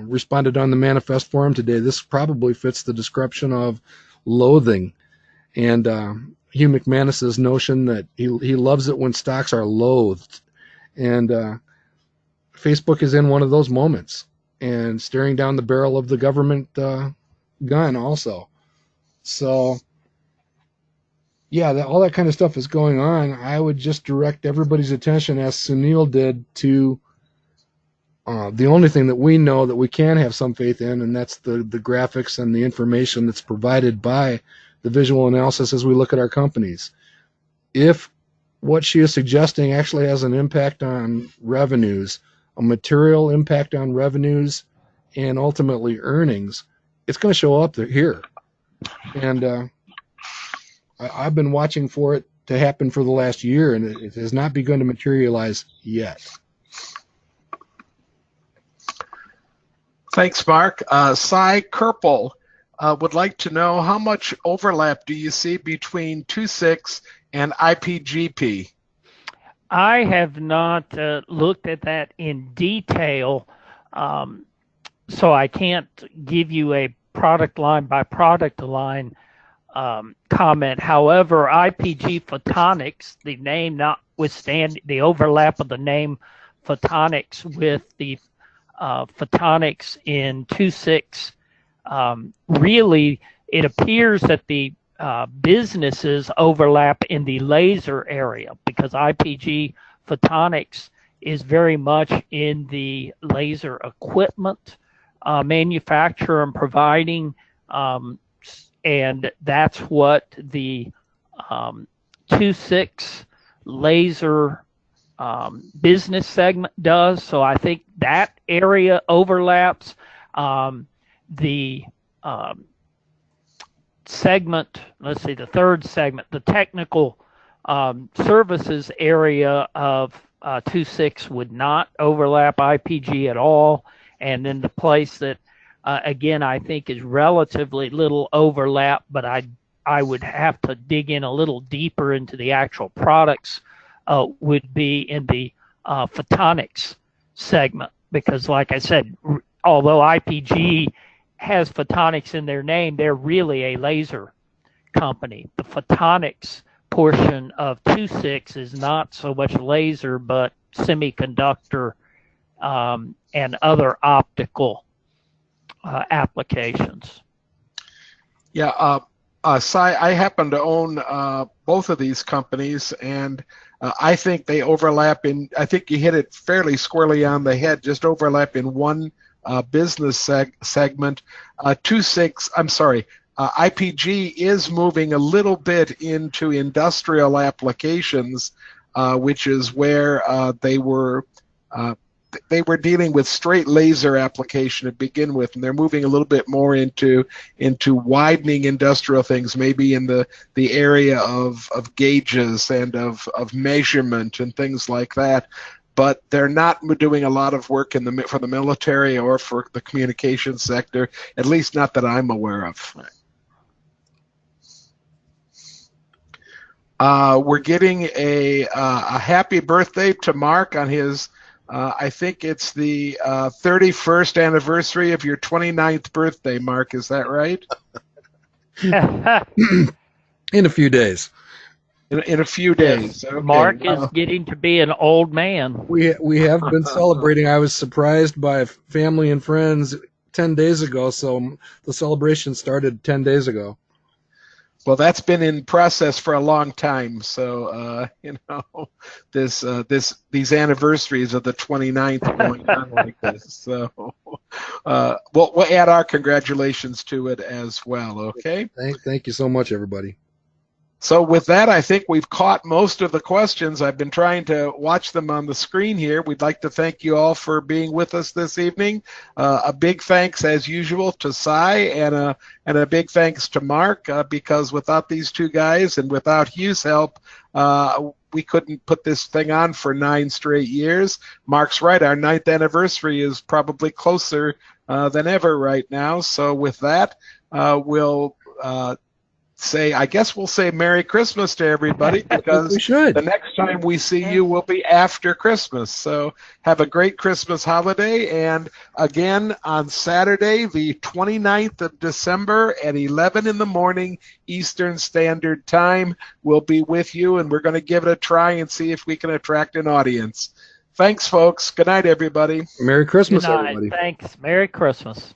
responded on the Manifest forum today. This probably fits the description of loathing, and Hugh McManus's notion that he loves it when stocks are loathed, and Facebook is in one of those moments and staring down the barrel of the government gun also. So yeah, all that kind of stuff is going on. I would just direct everybody's attention, as Sunil did, to the only thing that we know that we can have some faith in, and that's the graphics and the information that's provided by the visual analysis as we look at our companies. If what she is suggesting actually has an impact on revenues, a material impact on revenues, and ultimately earnings, it's going to show up here. And I've been watching for it to happen for the last year, and it has not begun to materialize yet. Thanks, Mark. Cy Kerpel would like to know, how much overlap do you see between 2.6 and IPGP? I have not looked at that in detail, so I can't give you a product line by product line comment. However, IPG Photonics, the name notwithstanding the overlap of the name Photonics with the Photonics in 2.6, really it appears that the businesses overlap in the laser area, because IPG Photonics is very much in the laser equipment manufacturer and providing, and that's what the 2.6 laser business segment does. So I think that area overlaps. The segment, let's see, the third segment, the technical services area of 2.6 would not overlap IPG at all. And then the place that, again, I think is relatively little overlap, but I would have to dig in a little deeper into the actual products, would be in the photonics segment. Because like I said, although IPG has photonics in their name, they're really a laser company. The photonics portion of 2.6 is not so much laser, but semiconductor and other optical applications. Yeah, Cy, I happen to own both of these companies, and I think they overlap in, I think you hit it fairly squarely on the head, just overlap in one business segment. 2.6, I'm sorry, IPG is moving a little bit into industrial applications, which is where they were dealing with straight laser application to begin with, and they're moving a little bit more into widening industrial things, maybe in the area of gauges and of measurement and things like that. But they're not doing a lot of work for the military or for the communications sector, at least not that I'm aware of. We're getting a happy birthday to Mark on his, I think it's the 31st anniversary of your 29th birthday, Mark. Is that right? In a few days. In a few days. Okay. Mark is getting to be an old man. We have been celebrating. I was surprised by family and friends 10 days ago, so the celebration started 10 days ago. Well, that's been in process for a long time. So, these anniversaries of the 29th going on like this. So, we'll add our congratulations to it as well. Okay. Thank you so much, everybody. So with that, I think we've caught most of the questions. I've been trying to watch them on the screen here. We'd like to thank you all for being with us this evening. A big thanks, as usual, to Cy, and a big thanks to Mark, because without these two guys and without Hugh's help, we couldn't put this thing on for 9 straight years. Mark's right. Our 9th anniversary is probably closer than ever right now. So with that, we'll say Merry Christmas to everybody, because the next time we see you will be after Christmas. So have a great Christmas holiday. And again, on Saturday, the 29th of December at 11 in the morning Eastern Standard Time, we'll be with you, and we're going to give it a try and see if we can attract an audience. Thanks, folks. Good night, everybody. Merry Christmas, Good night. everybody. Thanks. Merry Christmas.